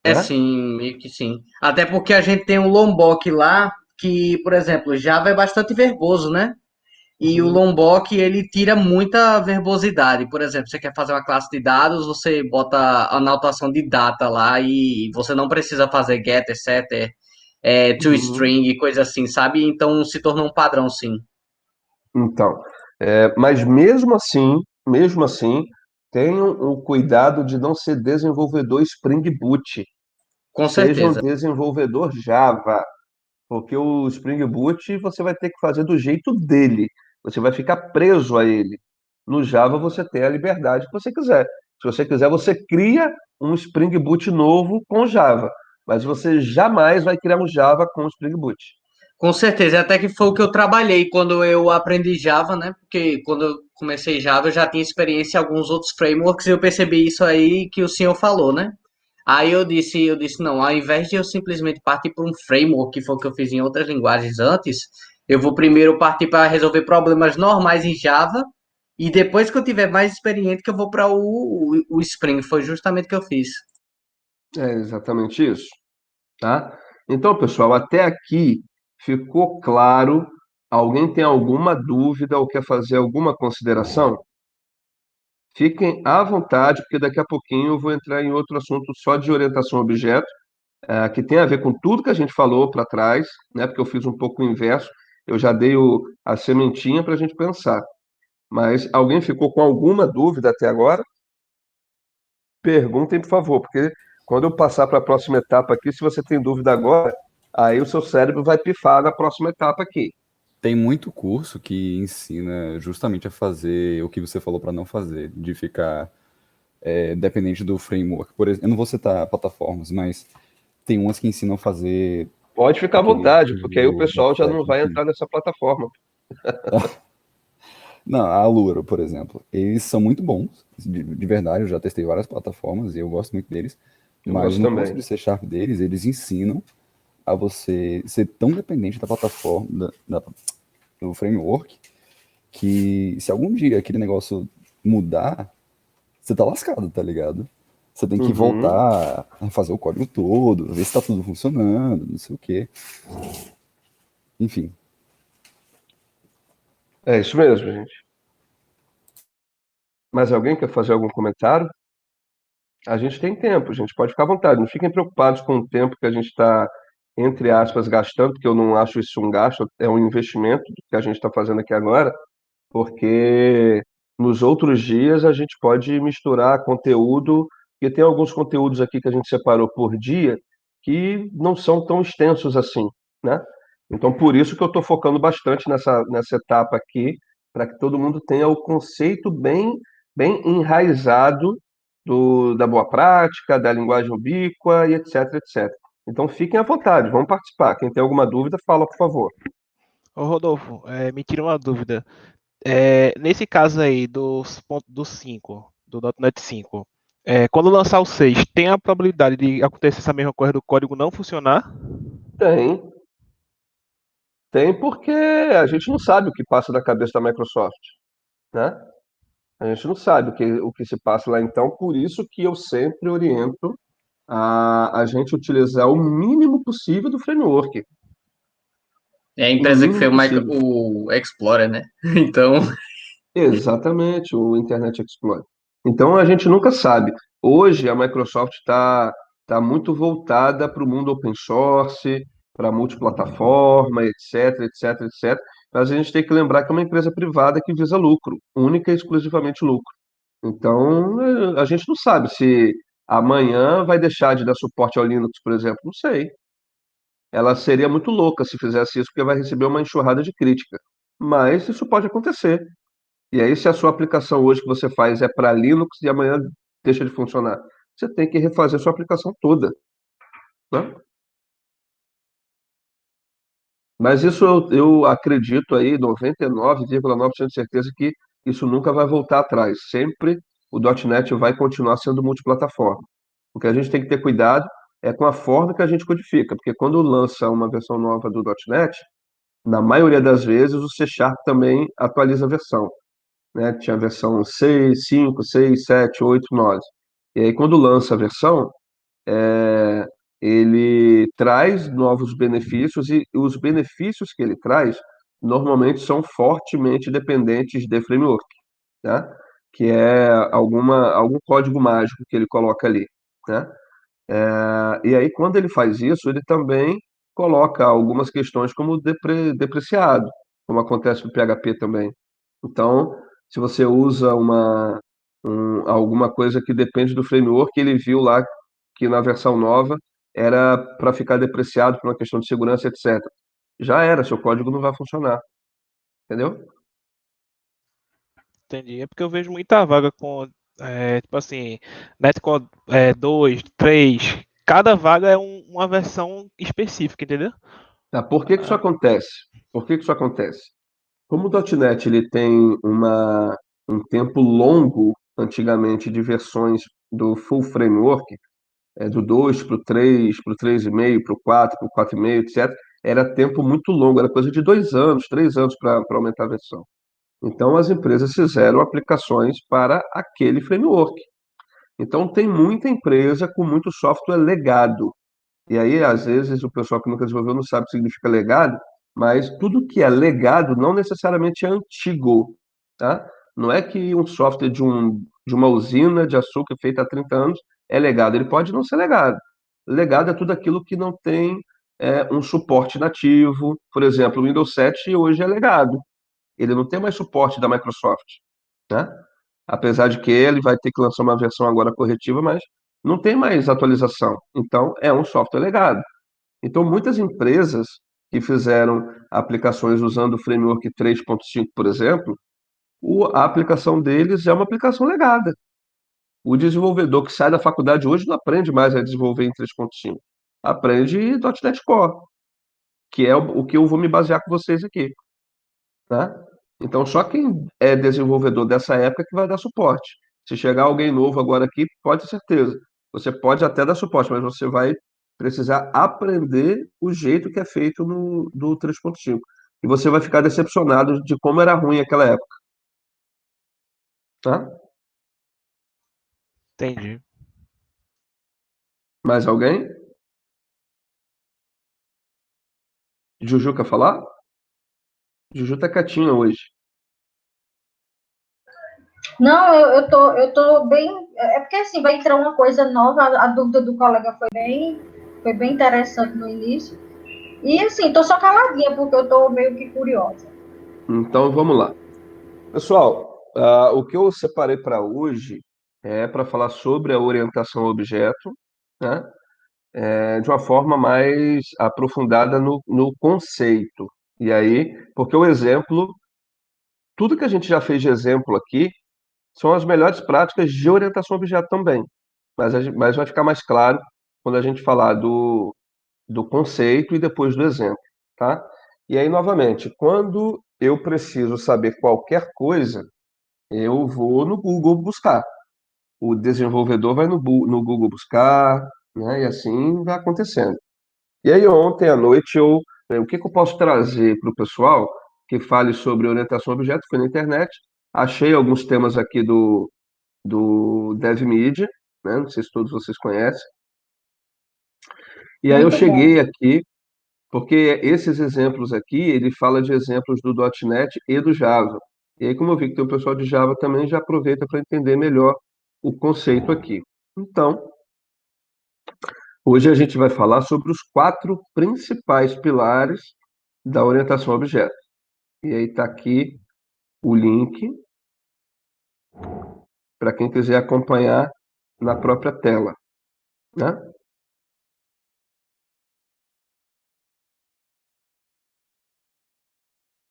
É né? sim, meio que sim. Até porque a gente tem um Lombok lá que, por exemplo, Java é bastante verboso, né? E o Uhum. Lombok, ele tira muita verbosidade. Por exemplo, você quer fazer uma classe de dados, você bota a anotação de data lá e você não precisa fazer getter, setter, Uhum. toString e coisa assim, sabe? Então se tornou um padrão, sim. Então, mas mesmo assim, tenham o cuidado de não ser desenvolvedor Spring Boot. Com Seja um certeza. desenvolvedor Java, porque o Spring Boot você vai ter que fazer do jeito dele. Você vai ficar preso a ele. No Java você tem a liberdade que você quiser. Se você quiser, você cria um Spring Boot novo com Java, mas você jamais vai criar um Java com Spring Boot. Com certeza, até que foi o que eu trabalhei quando eu aprendi Java, né? Porque quando eu comecei Java, eu já tinha experiência em alguns outros frameworks e eu percebi isso aí que o senhor falou, né? Aí eu disse, não, ao invés de eu simplesmente partir para um framework, que foi o que eu fiz em outras linguagens antes, eu vou primeiro partir para resolver problemas normais em Java e depois que eu tiver mais experiente que eu vou para o Spring. Foi justamente o que eu fiz. É exatamente isso, tá? Então, pessoal, até aqui ficou claro? Alguém tem alguma dúvida ou quer fazer alguma consideração? Fiquem à vontade, porque daqui a pouquinho eu vou entrar em outro assunto só de orientação a objeto, que tem a ver com tudo que a gente falou para trás, né? Porque eu fiz um pouco o inverso, eu já dei a sementinha para a gente pensar. Mas alguém ficou com alguma dúvida até agora? Perguntem, por favor, porque quando eu passar para a próxima etapa aqui, se você tem dúvida agora, aí o seu cérebro vai pifar na próxima etapa aqui. Tem muito curso que ensina justamente a fazer o que você falou para não fazer, de ficar dependente do framework. Por exemplo, eu não vou citar plataformas, mas tem umas que ensinam a fazer Pode ficar à aquele vontade, porque aí o arquivo pessoal já .NET, não vai enfim. entrar nessa plataforma. Não, a Alura, por exemplo, eles são muito bons, de verdade, eu já testei várias plataformas e eu gosto muito deles, Eu mas gosto no curso também. de C# deles, eles ensinam a você ser tão dependente da plataforma, do framework, que se algum dia aquele negócio mudar, você tá lascado, tá ligado? Você tem que Uhum. voltar a fazer o código todo, ver se tá tudo funcionando, não sei o quê. Enfim, É isso mesmo, gente. Mais alguém quer fazer algum comentário? A gente tem tempo, a gente pode ficar à vontade. Não fiquem preocupados com o tempo que a gente está, entre aspas, gastando, porque eu não acho isso um gasto, é um investimento que a gente está fazendo aqui agora, porque nos outros dias a gente pode misturar conteúdo, porque tem alguns conteúdos aqui que a gente separou por dia que não são tão extensos assim, né? Então, por isso que eu estou focando bastante nessa etapa aqui, para que todo mundo tenha o conceito bem enraizado da boa prática, da linguagem ubíqua e etc, etc. Então, fiquem à vontade, vamos participar. Quem tem alguma dúvida, fala, por favor. Ô Rodolfo, me tira uma dúvida. Nesse caso aí do 5, do .NET 5, quando lançar o 6, tem a probabilidade de acontecer essa mesma coisa do código não funcionar? Tem, tem porque a gente não sabe o que passa na cabeça da Microsoft, né? A gente não sabe o que se passa lá então, por isso que eu sempre oriento a gente utilizar o mínimo possível do framework. É a O empresa que mínimo fez possível. o Explorer, né? Então, Exatamente, o Internet Explorer. Então a gente nunca sabe. Hoje a Microsoft está muito voltada para o mundo open source, para multiplataforma, etc, etc, etc. Mas a gente tem que lembrar que é uma empresa privada que visa lucro, única e exclusivamente lucro. Então a gente não sabe se amanhã vai deixar de dar suporte ao Linux, por exemplo. Não sei. Ela seria muito louca se fizesse isso, porque vai receber uma enxurrada de crítica. Mas isso pode acontecer. E aí, se a sua aplicação hoje que você faz é para Linux e amanhã deixa de funcionar, você tem que refazer a sua aplicação toda, né? Mas isso eu acredito aí, 99,9% de certeza que isso nunca vai voltar atrás. Sempre o .NET vai continuar sendo multiplataforma. O que a gente tem que ter cuidado é com a forma que a gente codifica, porque quando lança uma versão nova do .NET, na maioria das vezes o C# também atualiza a versão, né? Tinha a versão 6, 5, 6, 7, 8, 9. E aí, quando lança a versão, é, ele traz novos benefícios e os benefícios que ele traz normalmente são fortemente dependentes de framework, né? Que é algum código mágico que ele coloca ali, né? E aí, quando ele faz isso, ele também coloca algumas questões como depreciado, como acontece no PHP também. Então, se você usa alguma coisa que depende do framework, ele viu lá que na versão nova era para ficar depreciado por uma questão de segurança, etc. Já era, seu código não vai funcionar. Entendeu? Entendi. É porque eu vejo muita vaga com, tipo assim, Netcode 2, 3. Cada vaga é uma versão específica, entendeu? Tá, por que que isso acontece? Por que que isso acontece? Como o .NET ele tem um tempo longo, antigamente, de versões do full framework, do 2 para o 3, para o 3,5, para o 4, para o 4,5, etc., era tempo muito longo, era coisa de 2 anos, 3 anos para aumentar a versão. Então, as empresas fizeram aplicações para aquele framework. Então, tem muita empresa com muito software legado. E aí, às vezes, o pessoal que nunca desenvolveu não sabe o que significa legado, mas tudo que é legado não necessariamente é antigo, tá? Não é que um software de uma usina de açúcar feita há 30 anos é legado. Ele pode não ser legado. Legado é tudo aquilo que não tem um suporte nativo. Por exemplo, o Windows 7 hoje é legado. Ele não tem mais suporte da Microsoft, né? Apesar de que ele vai ter que lançar uma versão agora corretiva, mas não tem mais atualização. Então, é um software legado. Então, muitas empresas que fizeram aplicações usando o framework 3.5, por exemplo, a aplicação deles é uma aplicação legada. O desenvolvedor que sai da faculdade hoje não aprende mais a desenvolver em 3.5. Aprende .NET Core, que é o que eu vou me basear com vocês aqui, tá? Então, só quem é desenvolvedor dessa época que vai dar suporte. Se chegar alguém novo agora aqui, pode ter certeza. Você pode até dar suporte, mas você vai precisar aprender o jeito que é feito do 3.5. E você vai ficar decepcionado de como era ruim aquela época, tá? Entendi. Mais alguém? Juju quer falar? Juju tá quietinha hoje. Não, eu tô bem. É porque assim, vai entrar uma coisa nova, a dúvida do colega foi bem interessante no início. E assim, tô só caladinha, porque eu tô meio que curiosa. Então vamos lá. Pessoal, o que eu separei para hoje é para falar sobre a orientação a objeto, né? De uma forma mais aprofundada no conceito. E aí, porque o exemplo, tudo que a gente já fez de exemplo aqui, são as melhores práticas de orientação a objeto também. Mas vai ficar mais claro quando a gente falar do conceito e depois do exemplo, tá? E aí, novamente, quando eu preciso saber qualquer coisa, eu vou no Google buscar. O desenvolvedor vai no Google buscar, né? E assim vai acontecendo. E aí, ontem à noite, o que que eu posso trazer para o pessoal que fale sobre orientação a objeto? Fui na internet, achei alguns temas aqui do DevMedia, né? Não sei se todos vocês conhecem. E aí eu Muito bom. cheguei aqui, porque esses exemplos aqui, ele fala de exemplos do .NET e do Java. E aí, como eu vi que tem o pessoal de Java também, já aproveita para entender melhor o conceito aqui. Então, hoje a gente vai falar sobre os 4 principais pilares da orientação a objeto. E aí está aqui o link para quem quiser acompanhar na própria tela, né?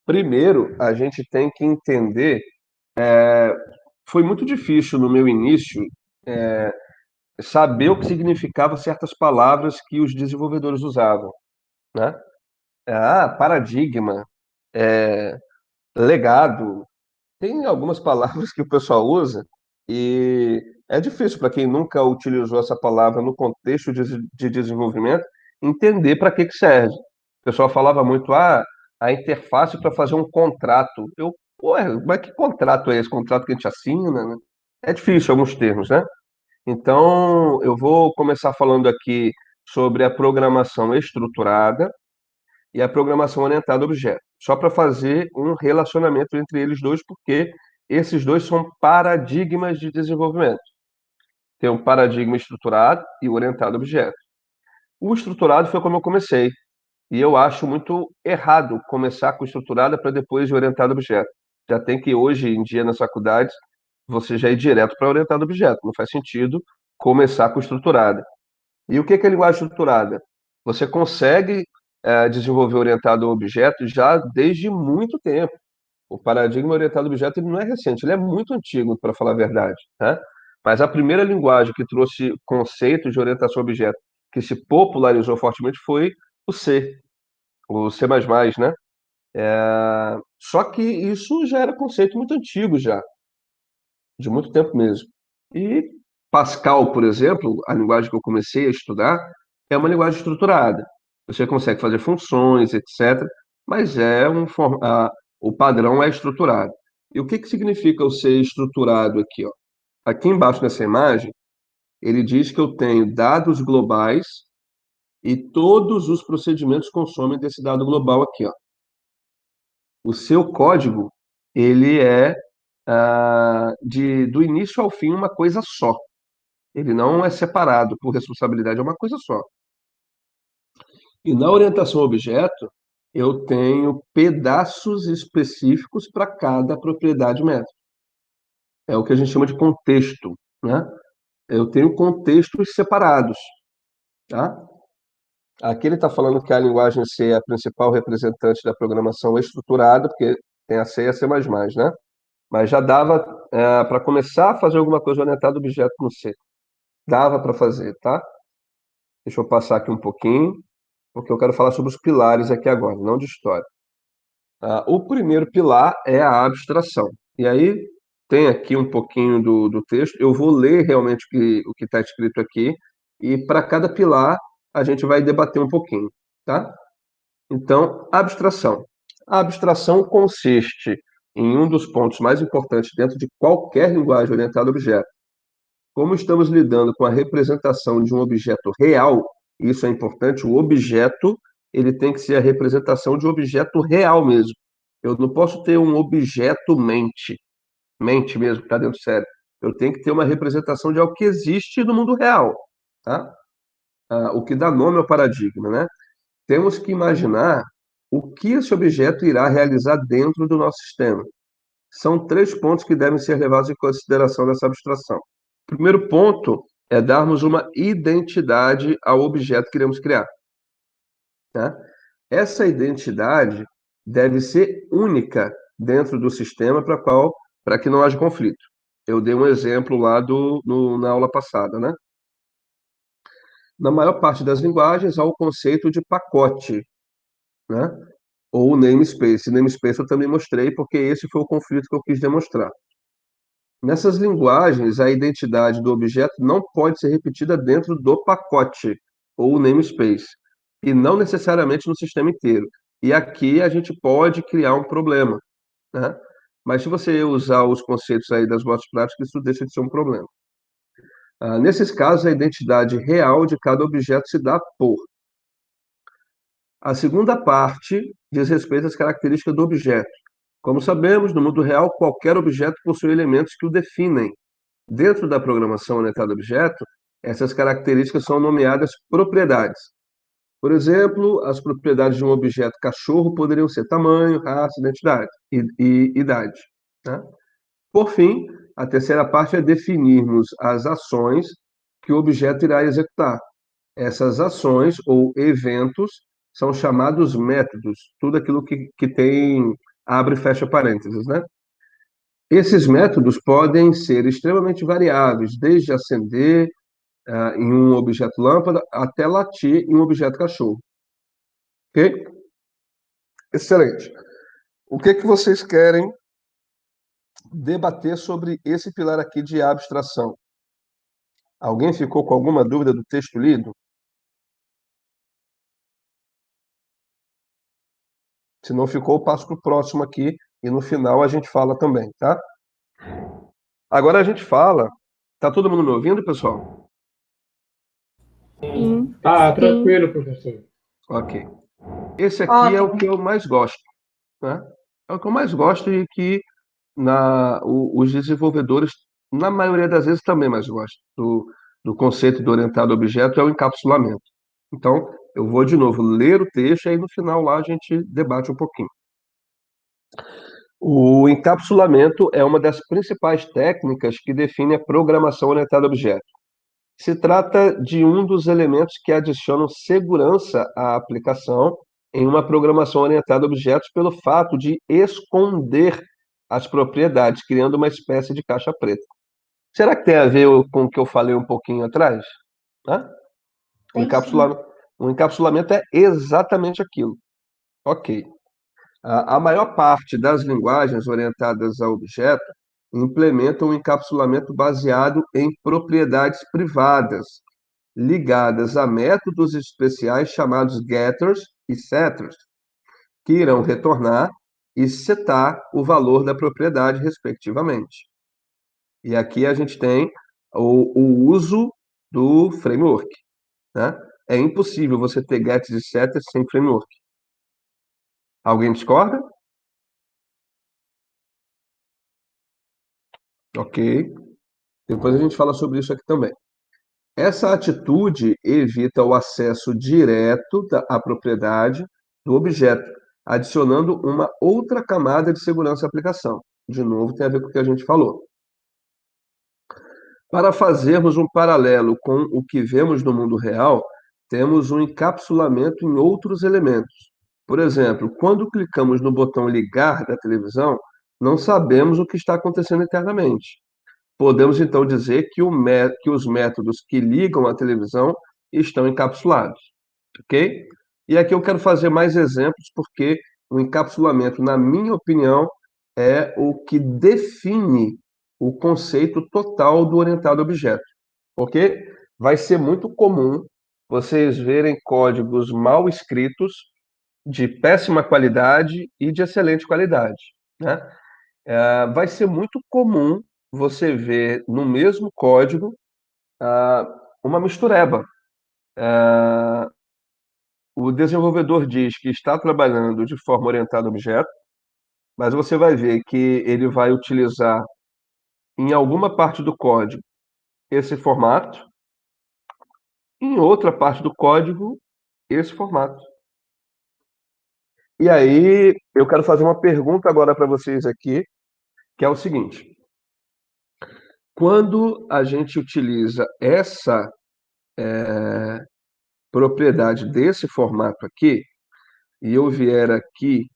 Primeiro, a gente tem que entender, foi muito difícil no meu início saber o que significava certas palavras que os desenvolvedores usavam, né? Paradigma, legado, tem algumas palavras que o pessoal usa e é difícil para quem nunca utilizou essa palavra no contexto de desenvolvimento entender para que serve. O pessoal falava muito, a interface para fazer um contrato. Ué, mas que contrato é esse? Contrato que a gente assina, né? É difícil alguns termos, né? Então, eu vou começar falando aqui sobre a programação estruturada e a programação orientada a objeto, só para fazer um relacionamento entre eles dois, porque esses dois são paradigmas de desenvolvimento. Tem um paradigma estruturado e orientado a objeto. O estruturado foi como eu comecei, e eu acho muito errado começar com estruturada para depois de orientado a objeto. Já tem que, hoje em dia, nas faculdades, você já ir direto para orientada a objeto. Não faz sentido começar com estruturada. E o que é linguagem estruturada? Você consegue desenvolver orientado a objeto já desde muito tempo. O paradigma orientado a objeto ele não é recente, ele é muito antigo, para falar a verdade, né? Mas a primeira linguagem que trouxe conceitos de orientação a objeto que se popularizou fortemente foi o C++, né? Só que isso já era conceito muito antigo já, de muito tempo mesmo. E Pascal, por exemplo, a linguagem que eu comecei a estudar, é uma linguagem estruturada. Você consegue fazer funções, etc., mas o padrão é estruturado. E o que significa o ser estruturado aqui, ó? Aqui embaixo nessa imagem, ele diz que eu tenho dados globais e todos os procedimentos consomem desse dado global aqui, ó. O seu código, ele é do início ao fim uma coisa só. Ele não é separado por responsabilidade, é uma coisa só. E na orientação a objeto, eu tenho pedaços específicos para cada propriedade métrica. É o que a gente chama de contexto, né? Eu tenho contextos separados, tá? Aqui ele está falando que a linguagem C é a principal representante da programação estruturada, porque tem a C e a C++, né? Mas já dava para começar a fazer alguma coisa orientada a objeto no C. Dava para fazer, tá? Deixa eu passar aqui um pouquinho, porque eu quero falar sobre os pilares aqui agora, não de história. O primeiro pilar é a abstração. E aí tem aqui um pouquinho do texto. Eu vou ler realmente o que está escrito aqui, e para cada pilar a gente vai debater um pouquinho, tá? Então, abstração. A abstração consiste em um dos pontos mais importantes dentro de qualquer linguagem orientada a objeto. Como estamos lidando com a representação de um objeto real, isso é importante, o objeto ele tem que ser a representação de um objeto real mesmo. Eu não posso ter um objeto mente mesmo, que está dentro do cérebro. Eu tenho que ter uma representação de algo que existe no mundo real, tá? O que dá nome ao paradigma, né? Temos que imaginar o que esse objeto irá realizar dentro do nosso sistema. São 3 pontos que devem ser levados em consideração nessa abstração. O primeiro ponto é darmos uma identidade ao objeto que iremos criar, tá? Essa identidade deve ser única dentro do sistema para que não haja conflito. Eu dei um exemplo lá na aula passada, né? Na maior parte das linguagens há o conceito de pacote, né? Ou namespace. Namespace eu também mostrei porque esse foi o conflito que eu quis demonstrar. Nessas linguagens, a identidade do objeto não pode ser repetida dentro do pacote ou namespace, e não necessariamente no sistema inteiro. E aqui a gente pode criar um problema, né? Mas se você usar os conceitos aí das boas práticas, isso deixa de ser um problema. Nesses casos, a identidade real de cada objeto se dá por. A segunda parte diz respeito às características do objeto. Como sabemos, no mundo real, qualquer objeto possui elementos que o definem. Dentro da programação orientada a objeto, essas características são nomeadas propriedades. Por exemplo, as propriedades de um objeto cachorro poderiam ser tamanho, raça, identidade e idade, né? Por fim, a terceira parte é definirmos as ações que o objeto irá executar. Essas ações ou eventos são chamados métodos, tudo aquilo que tem abre e fecha parênteses, né? Esses métodos podem ser extremamente variáveis, desde acender em um objeto lâmpada até latir em um objeto cachorro. Ok? Excelente. O que vocês querem debater sobre esse pilar aqui de abstração? Alguém ficou com alguma dúvida do texto lido? Se não ficou, eu passo para o próximo aqui e no final a gente fala também, tá? Agora a gente fala. Tá todo mundo me ouvindo, pessoal? Sim. Tá, tranquilo, professor. Ok. Esse aqui é o que eu mais gosto, né? É o que eu mais gosto e que os desenvolvedores, na maioria das vezes, também mais gostam do conceito do orientado a objeto, é o encapsulamento. Então, eu vou de novo ler o texto e aí no final lá a gente debate um pouquinho. O encapsulamento é uma das principais técnicas que define a programação orientada a objeto. Se trata de um dos elementos que adicionam segurança à aplicação em uma programação orientada a objetos pelo fato de esconder as propriedades, criando uma espécie de caixa preta. Será que tem a ver com o que eu falei um pouquinho atrás? Hã? O Tem sim. encapsulamento é exatamente aquilo. Ok. A maior parte das linguagens orientadas a objeto implementam um encapsulamento baseado em propriedades privadas, ligadas a métodos especiais chamados getters e setters, que irão retornar e setar o valor da propriedade, respectivamente. E aqui a gente tem o uso do framework, né? É impossível você ter getters e setters sem framework. Alguém discorda? Ok. Depois a gente fala sobre isso aqui também. Essa atitude evita o acesso direto à propriedade do objeto, adicionando uma outra camada de segurança à aplicação. De novo, tem a ver com o que a gente falou. Para fazermos um paralelo com o que vemos no mundo real, temos um encapsulamento em outros elementos. Por exemplo, quando clicamos no botão ligar da televisão, não sabemos o que está acontecendo internamente. Podemos então dizer que os métodos que ligam a televisão estão encapsulados, ok? E aqui eu quero fazer mais exemplos, porque o encapsulamento, na minha opinião, é o que define o conceito total do orientado a objeto, ok? Vai ser muito comum vocês verem códigos mal escritos, de péssima qualidade e de excelente qualidade, né? Vai ser muito comum você ver no mesmo código uma mistureba. O desenvolvedor diz que está trabalhando de forma orientada a objeto, mas você vai ver que ele vai utilizar em alguma parte do código esse formato, em outra parte do código esse formato. E aí eu quero fazer uma pergunta agora para vocês aqui, que é o seguinte: quando a gente utiliza essa propriedade desse formato aqui, e eu vier aqui,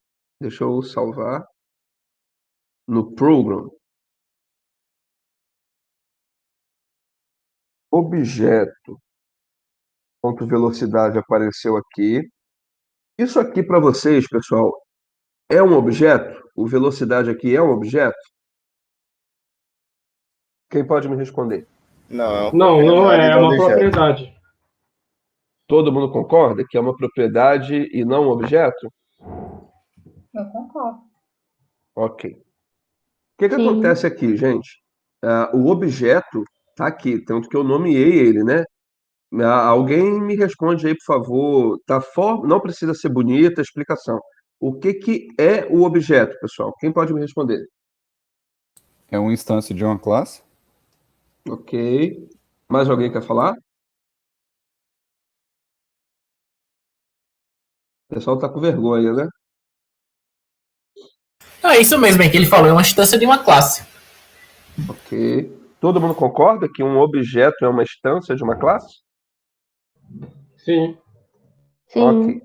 deixa eu salvar, no program, objeto, ponto velocidade apareceu aqui. Isso aqui para vocês, pessoal, é um objeto? O velocidade aqui é um objeto? Quem pode me responder? Não, Não é do uma objeto. propriedade. Todo mundo concorda que é uma propriedade e não um objeto? Eu concordo. Ok. O que Sim. acontece aqui, gente? O objeto está aqui, tanto que eu nomeei ele, né? Alguém me responde aí, por favor. Não precisa ser bonita a explicação. O que é o objeto, pessoal? Quem pode me responder? É uma instância de uma classe? Ok. Mais alguém quer falar? O pessoal está com vergonha, né? É isso mesmo, é que ele falou, é uma instância de uma classe. Ok. Todo mundo concorda que um objeto é uma instância de uma classe? Sim. Sim. Ok.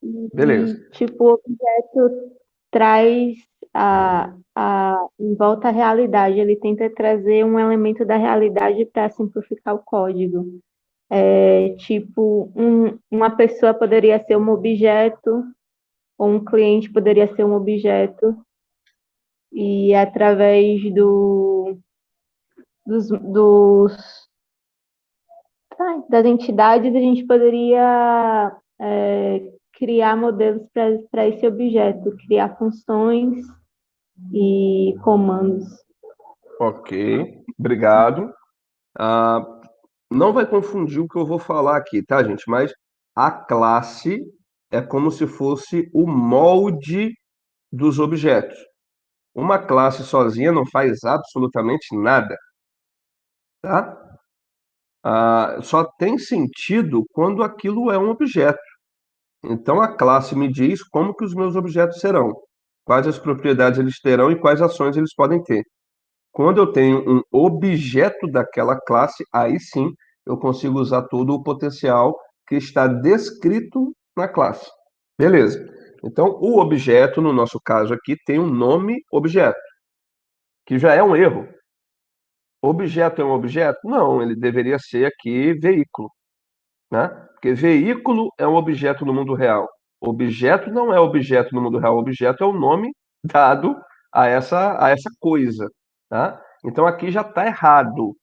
E, Beleza. tipo, o objeto traz em volta a realidade. Ele tenta trazer um elemento da realidade para simplificar o código. Tipo, uma pessoa poderia ser um objeto, ou um cliente poderia ser um objeto, e através das entidades a gente poderia criar modelos para esse objeto, criar funções e comandos. Ok. Obrigado. Não vai confundir o que eu vou falar aqui, tá, gente? Mas a classe é como se fosse o molde dos objetos. Uma classe sozinha não faz absolutamente nada, tá? Só tem sentido quando aquilo é um objeto. Então a classe me diz como que os meus objetos serão. quais as propriedades eles terão e quais ações eles podem ter. Quando eu tenho um objeto daquela classe, aí sim eu consigo usar todo o potencial que está descrito na classe. Beleza. Então, o objeto, no nosso caso aqui, tem um nome objeto, que já é um erro. Objeto é um objeto? Não, ele deveria ser aqui veículo, né? Porque veículo é um objeto no mundo real. Objeto não é objeto no mundo real. Objeto é o nome dado a essa coisa, tá? Então aqui já está errado,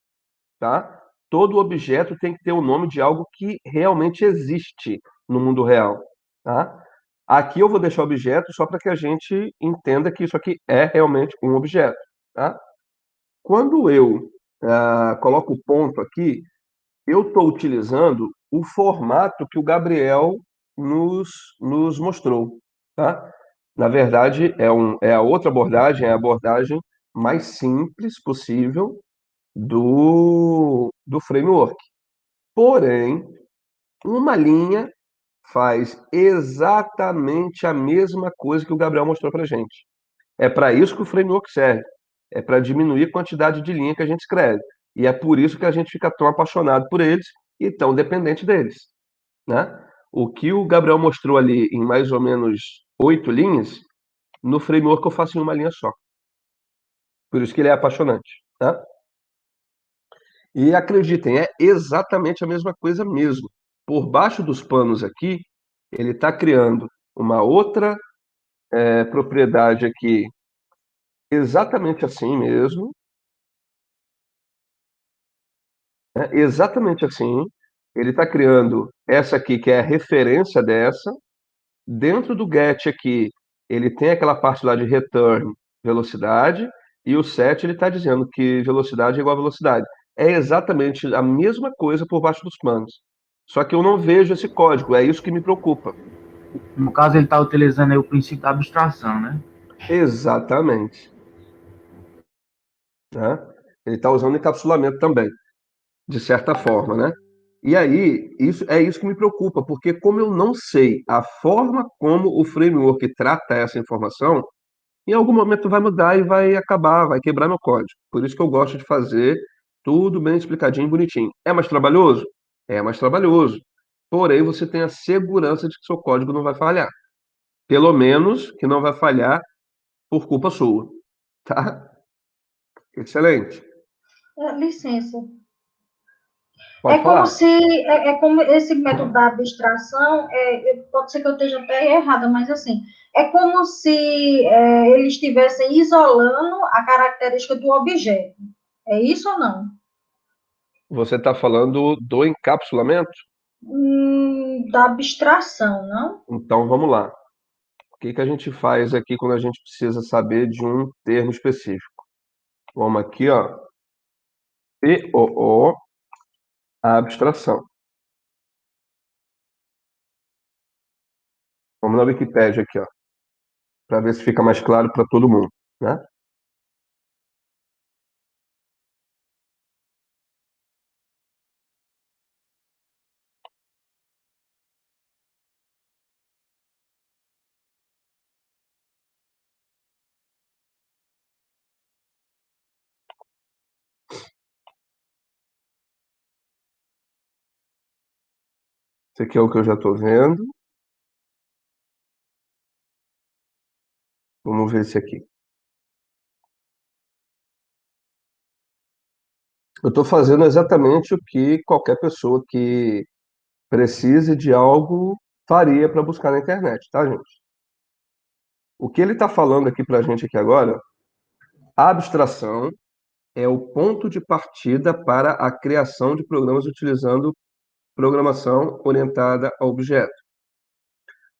tá? Todo objeto tem que ter o nome de algo que realmente existe no mundo real, tá? Aqui eu vou deixar objeto só para que a gente entenda que isso aqui é realmente um objeto, tá? Quando eu coloco o ponto aqui, eu estou utilizando o formato que o Gabriel nos mostrou, tá? Na verdade, é a outra abordagem, é a abordagem mais simples possível do framework. Porém, uma linha faz exatamente a mesma coisa que o Gabriel mostrou para a gente. É para isso que o framework serve. É para diminuir a quantidade de linha que a gente escreve. E é por isso que a gente fica tão apaixonado por eles e tão dependente deles, né? O que o Gabriel mostrou ali em mais ou menos 8 linhas, no framework eu faço em uma linha só. Por isso que ele é apaixonante, tá? E acreditem, é exatamente a mesma coisa mesmo. Por baixo dos panos aqui, ele está criando uma outra propriedade aqui, exatamente assim mesmo, né? Exatamente assim. Ele está criando essa aqui, que é a referência dessa. Dentro do get aqui, ele tem aquela parte lá de return, velocidade, e o set ele está dizendo que velocidade é igual a velocidade. É exatamente a mesma coisa por baixo dos panos. Só que eu não vejo esse código, é isso que me preocupa. No caso, ele está utilizando aí o princípio da abstração, né? Exatamente. Né? Ele está usando encapsulamento também, de certa forma, né? E aí, isso que me preocupa, porque como eu não sei a forma como o framework trata essa informação, em algum momento vai mudar e vai acabar, vai quebrar meu código. Por isso que eu gosto de fazer tudo bem explicadinho e bonitinho. É mais trabalhoso? É mais trabalhoso. Porém, você tem a segurança de que seu código não vai falhar. Pelo menos que não vai falhar por culpa sua. Tá? Excelente. Licença. Pode falar. Como esse método da abstração, pode ser que eu esteja até errada, mas assim, é como se eles estivessem isolando a característica do objeto. É isso ou não? Você está falando do encapsulamento? Da abstração, não? Então vamos lá. O que a gente faz aqui quando a gente precisa saber de um termo específico? Vamos aqui, ó. POO, a abstração. Vamos na Wikipédia aqui, ó, para ver se fica mais claro para todo mundo, né? Esse aqui é o que eu já estou vendo. Vamos ver esse aqui. Eu estou fazendo exatamente o que qualquer pessoa que precise de algo faria para buscar na internet, tá, gente? O que ele está falando aqui para a gente aqui agora, a abstração é o ponto de partida para a criação de programas utilizando programação orientada a objeto.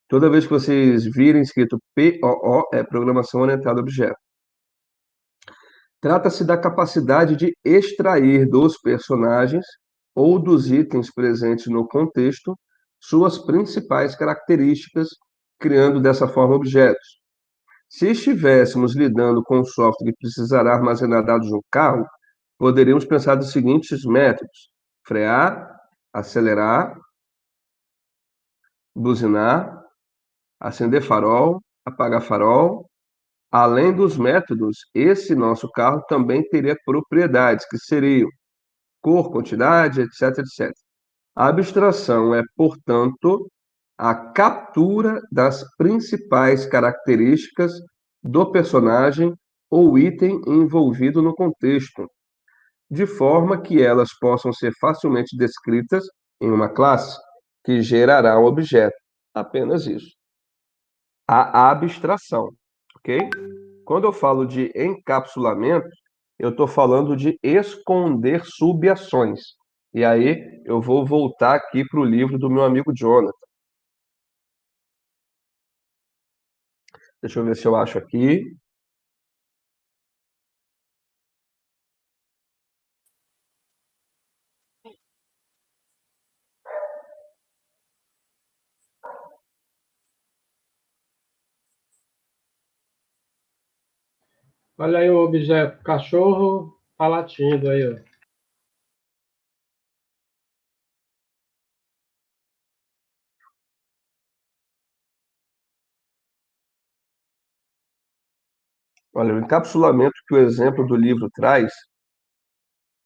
Toda vez que vocês virem escrito POO, é programação orientada a objeto. Trata-se da capacidade de extrair dos personagens ou dos itens presentes no contexto suas principais características, criando dessa forma objetos. Se estivéssemos lidando com um software que precisará armazenar dados de um carro, poderíamos pensar dos seguintes métodos: frear, acelerar, buzinar, acender farol, apagar farol, Além dos métodos, esse nosso carro também teria propriedades, que seriam cor, quantidade, etc, etc. A abstração é, portanto, a captura das principais características do personagem ou item envolvido no contexto, de forma que elas possam ser facilmente descritas em uma classe, que gerará um objeto. Apenas isso. A abstração, ok? Quando eu falo de encapsulamento, eu estou falando de esconder subações. E aí eu vou voltar aqui para o livro do meu amigo Jonathan. Deixa eu ver se eu acho aqui. Olha aí o objeto, cachorro tá latindo aí, ó. Olha, o encapsulamento que o exemplo do livro traz,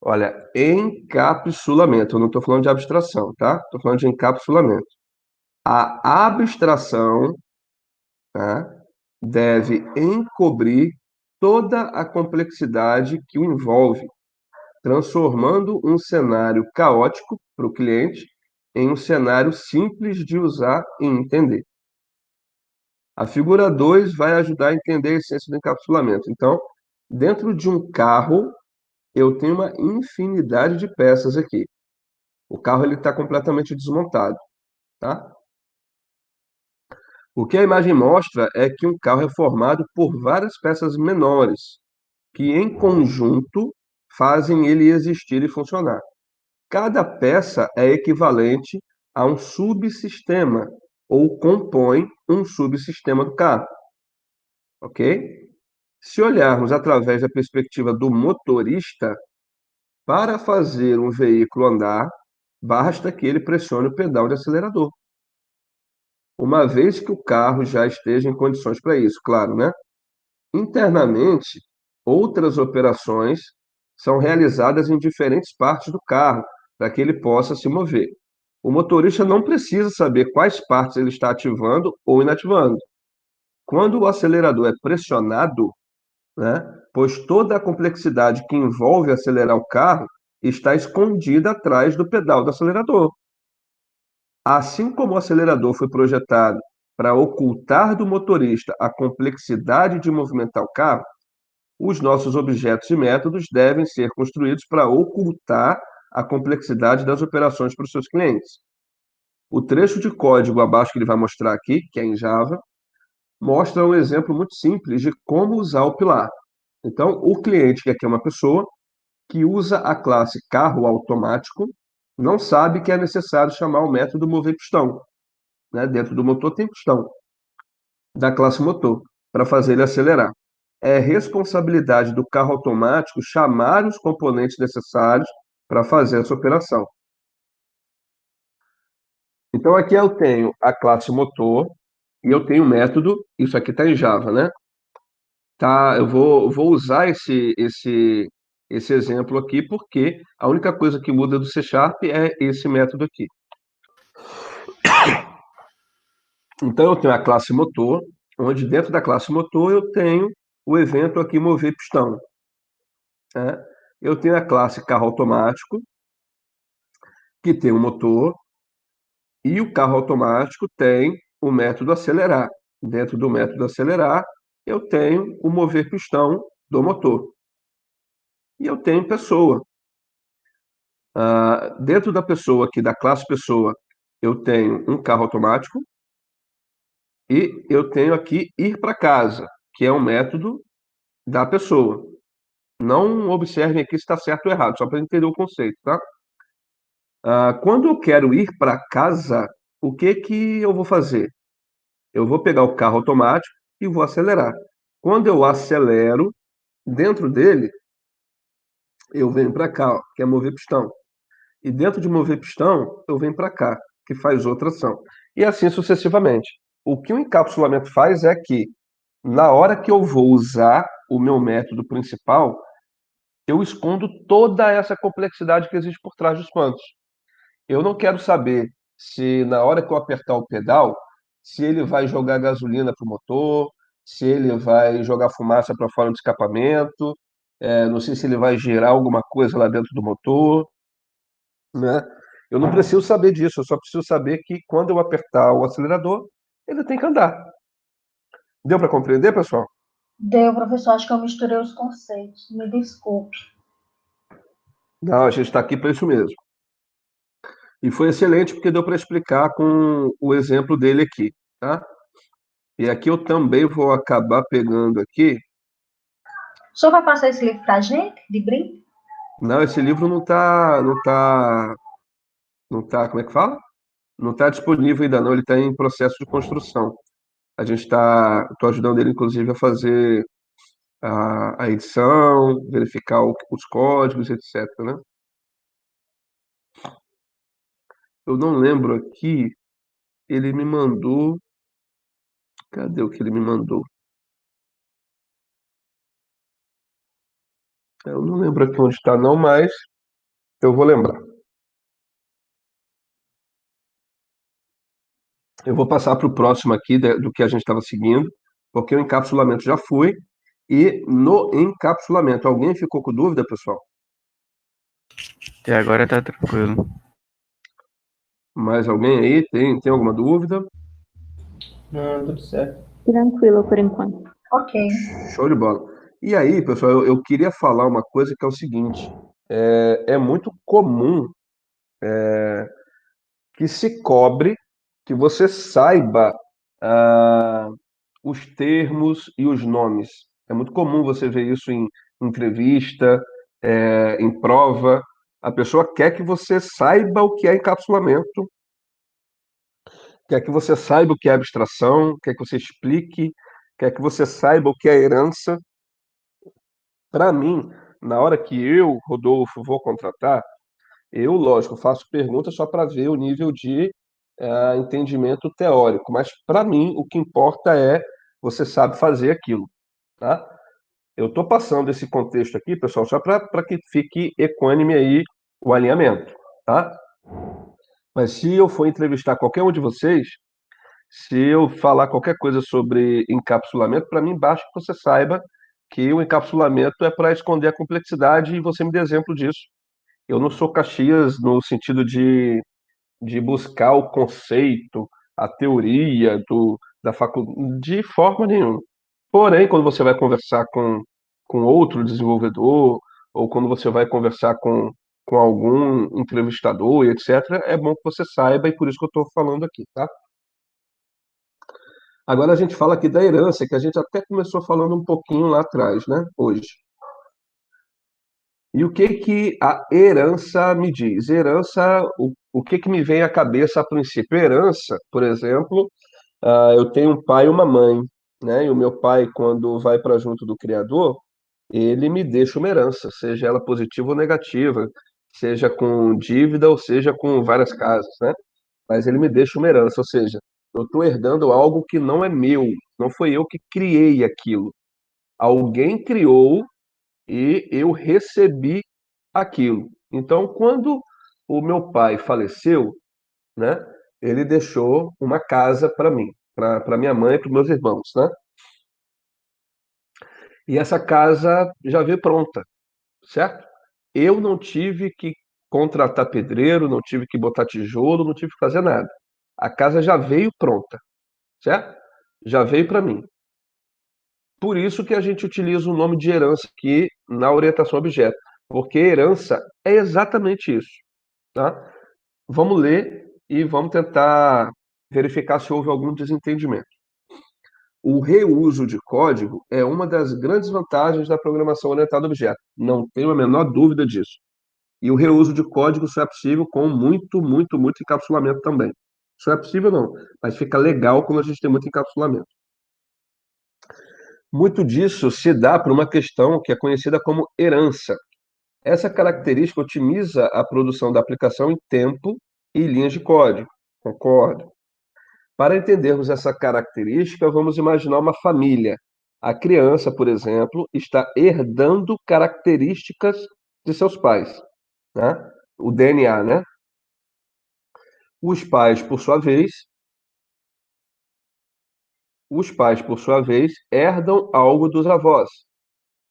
olha, encapsulamento, eu não estou falando de abstração, tá? Estou falando de encapsulamento. A abstração, tá, deve encobrir toda a complexidade que o envolve, transformando um cenário caótico para o cliente em um cenário simples de usar e entender. A figura 2 vai ajudar a entender a essência do encapsulamento. Então, dentro de um carro, eu tenho uma infinidade de peças aqui. O carro está completamente desmontado, tá? O que a imagem mostra é que um carro é formado por várias peças menores, que em conjunto fazem ele existir e funcionar. Cada peça é equivalente a um subsistema ou compõe um subsistema do carro, ok? Se olharmos através da perspectiva do motorista, para fazer um veículo andar, basta que ele pressione o pedal de acelerador. Uma vez que o carro já esteja em condições para isso, claro, né? Internamente, outras operações são realizadas em diferentes partes do carro, para que ele possa se mover. O motorista não precisa saber quais partes ele está ativando ou inativando. Quando o acelerador é pressionado, né, pois toda a complexidade que envolve acelerar o carro está escondida atrás do pedal do acelerador. Assim como o acelerador foi projetado para ocultar do motorista a complexidade de movimentar o carro, os nossos objetos e métodos devem ser construídos para ocultar a complexidade das operações para os seus clientes. O trecho de código abaixo que ele vai mostrar aqui, que é em Java, mostra um exemplo muito simples de como usar o pilar. Então, o cliente, que aqui é uma pessoa, que usa a classe carro automático, não sabe que é necessário chamar o método mover pistão. Né? Dentro do motor tem pistão, da classe motor, para fazer ele acelerar. É responsabilidade do carro automático chamar os componentes necessários para fazer essa operação. Então aqui eu tenho a classe motor e eu tenho o método, isso aqui está em Java, né? Tá, eu vou usar esse exemplo aqui porque a única coisa que muda do C# é esse método aqui. Então eu tenho a classe motor, onde dentro da classe motor eu tenho o evento aqui mover pistão. Né? Eu tenho a classe carro automático, que tem o motor, e o carro automático tem o método acelerar. Dentro do método acelerar, eu tenho o mover pistão do motor. E eu tenho pessoa. Dentro da pessoa aqui, da classe pessoa, eu tenho um carro automático e eu tenho aqui ir para casa, que é um método da pessoa. Não observem aqui se está certo ou errado, só para entender o conceito, tá? Quando eu quero ir para casa, o que eu vou fazer? Eu vou pegar o carro automático e vou acelerar. Quando eu acelero, dentro dele, eu venho para cá, ó, que é mover pistão. E dentro de mover pistão, eu venho para cá, que faz outra ação. E assim sucessivamente. O que o encapsulamento faz é que, na hora que eu vou usar o meu método principal, eu escondo toda essa complexidade que existe por trás dos comandos. Eu não quero saber se na hora que eu apertar o pedal, se ele vai jogar gasolina para o motor, se ele vai jogar fumaça para fora do escapamento, não sei se ele vai girar alguma coisa lá dentro do motor, né? Eu não preciso saber disso, eu só preciso saber que quando eu apertar o acelerador, ele tem que andar. Deu para compreender, pessoal? Deu, professor, acho que eu misturei os conceitos. Me desculpe. Não, a gente está aqui para isso mesmo. E foi excelente porque deu para explicar com o exemplo dele aqui, tá? E aqui eu também vou acabar pegando aqui. O senhor vai passar esse livro pra gente, de brinde? Não, esse livro não tá, como é que fala? Não está disponível ainda não, ele está em processo de construção. Estou ajudando ele, inclusive, a fazer a edição, verificar os códigos, etc, né? Eu não lembro aqui, ele me mandou. Cadê o que ele me mandou? Eu não lembro aqui onde está, não, mas eu vou lembrar. Eu vou passar para o próximo aqui do que a gente estava seguindo, porque o encapsulamento já foi. E no encapsulamento, alguém ficou com dúvida, pessoal? Até agora tá tranquilo. Mais alguém aí? Tem alguma dúvida? Não, tudo certo. Tranquilo por enquanto. Ok. Show de bola. E aí, pessoal, eu queria falar uma coisa que é o seguinte: é muito comum que se cobre que você saiba ah, os termos e os nomes. É muito comum você ver isso em entrevista, em prova. A pessoa quer que você saiba o que é encapsulamento, quer que você saiba o que é abstração, quer que você explique, quer que você saiba o que é herança. Para mim, na hora que eu, Rodolfo, vou contratar, eu, lógico, faço perguntas só para ver o nível de entendimento teórico, mas para mim o que importa é você sabe fazer aquilo, tá? Eu estou passando esse contexto aqui, pessoal, só para que fique equânime aí o alinhamento, tá? Mas se eu for entrevistar qualquer um de vocês, se eu falar qualquer coisa sobre encapsulamento, para mim basta que você saiba que o encapsulamento é para esconder a complexidade e você me dê exemplo disso. Eu não sou Caxias no sentido de buscar o conceito, a teoria da faculdade, de forma nenhuma. Porém, quando você vai conversar com outro desenvolvedor, ou quando você vai conversar com algum entrevistador e etc., é bom que você saiba, e por isso que eu estou falando aqui, tá? Agora a gente fala aqui da herança, que a gente até começou falando um pouquinho lá atrás, né? Hoje. E o que que a herança me diz? Herança, o que que me vem à cabeça a princípio? Herança, por exemplo, eu tenho um pai e uma mãe, né? E o meu pai, quando vai para junto do Criador, ele me deixa uma herança, seja ela positiva ou negativa, seja com dívida ou seja com várias casas, né? Mas ele me deixa uma herança, ou seja, eu estou herdando algo que não é meu, não foi eu que criei aquilo. Alguém criou e eu recebi aquilo. Então, quando o meu pai faleceu, né, ele deixou uma casa para mim, para minha mãe e para meus irmãos, né? E essa casa já veio pronta, certo? Eu não tive que contratar pedreiro, não tive que botar tijolo, não tive que fazer nada. A casa já veio pronta, certo? Já veio para mim. Por isso que a gente utiliza o nome de herança aqui na orientação a objeto, porque herança é exatamente isso, tá? Vamos ler e vamos tentar verificar se houve algum desentendimento. O reuso de código é uma das grandes vantagens da programação orientada a objeto, não tenho a menor dúvida disso. E o reuso de código só é possível com muito, muito, muito encapsulamento também. Só é possível não, mas fica legal quando a gente tem muito encapsulamento. Muito disso se dá por uma questão que é conhecida como herança. Essa característica otimiza a produção da aplicação em tempo e linhas de código. Concordo. Para entendermos essa característica, vamos imaginar uma família. A criança, por exemplo, está herdando características de seus pais, né? O DNA, né? Os pais, por sua vez, herdam algo dos avós,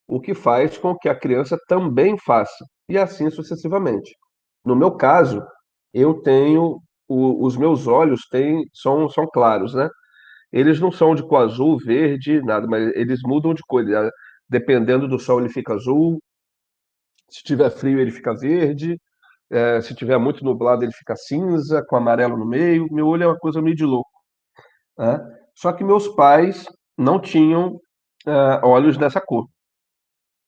o que faz com que a criança também faça, e assim sucessivamente. No meu caso, eu tenho os meus olhos são claros, né? Eles não são de cor azul, verde, nada, mas eles mudam de cor. Dependendo do sol, ele fica azul. Se tiver frio, ele fica verde. Se tiver muito nublado, ele fica cinza, com amarelo no meio. Meu olho é uma coisa meio de louco, né? Só que meus pais não tinham olhos dessa cor.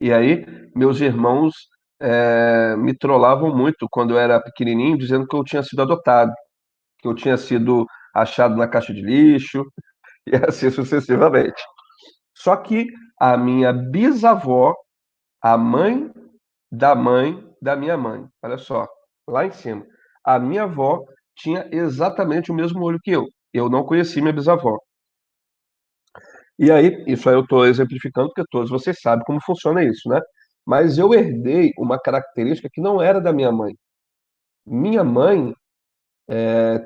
E aí, meus irmãos me trollavam muito quando eu era pequenininho, dizendo que eu tinha sido adotado, que eu tinha sido achado na caixa de lixo, e assim sucessivamente. Só que a minha bisavó, a mãe da minha mãe, olha só, lá em cima, a minha avó tinha exatamente o mesmo olho que eu. Eu não conheci minha bisavó. E aí, isso aí eu estou exemplificando porque todos vocês sabem como funciona isso, né? Mas eu herdei uma característica que não era da minha mãe. Minha mãe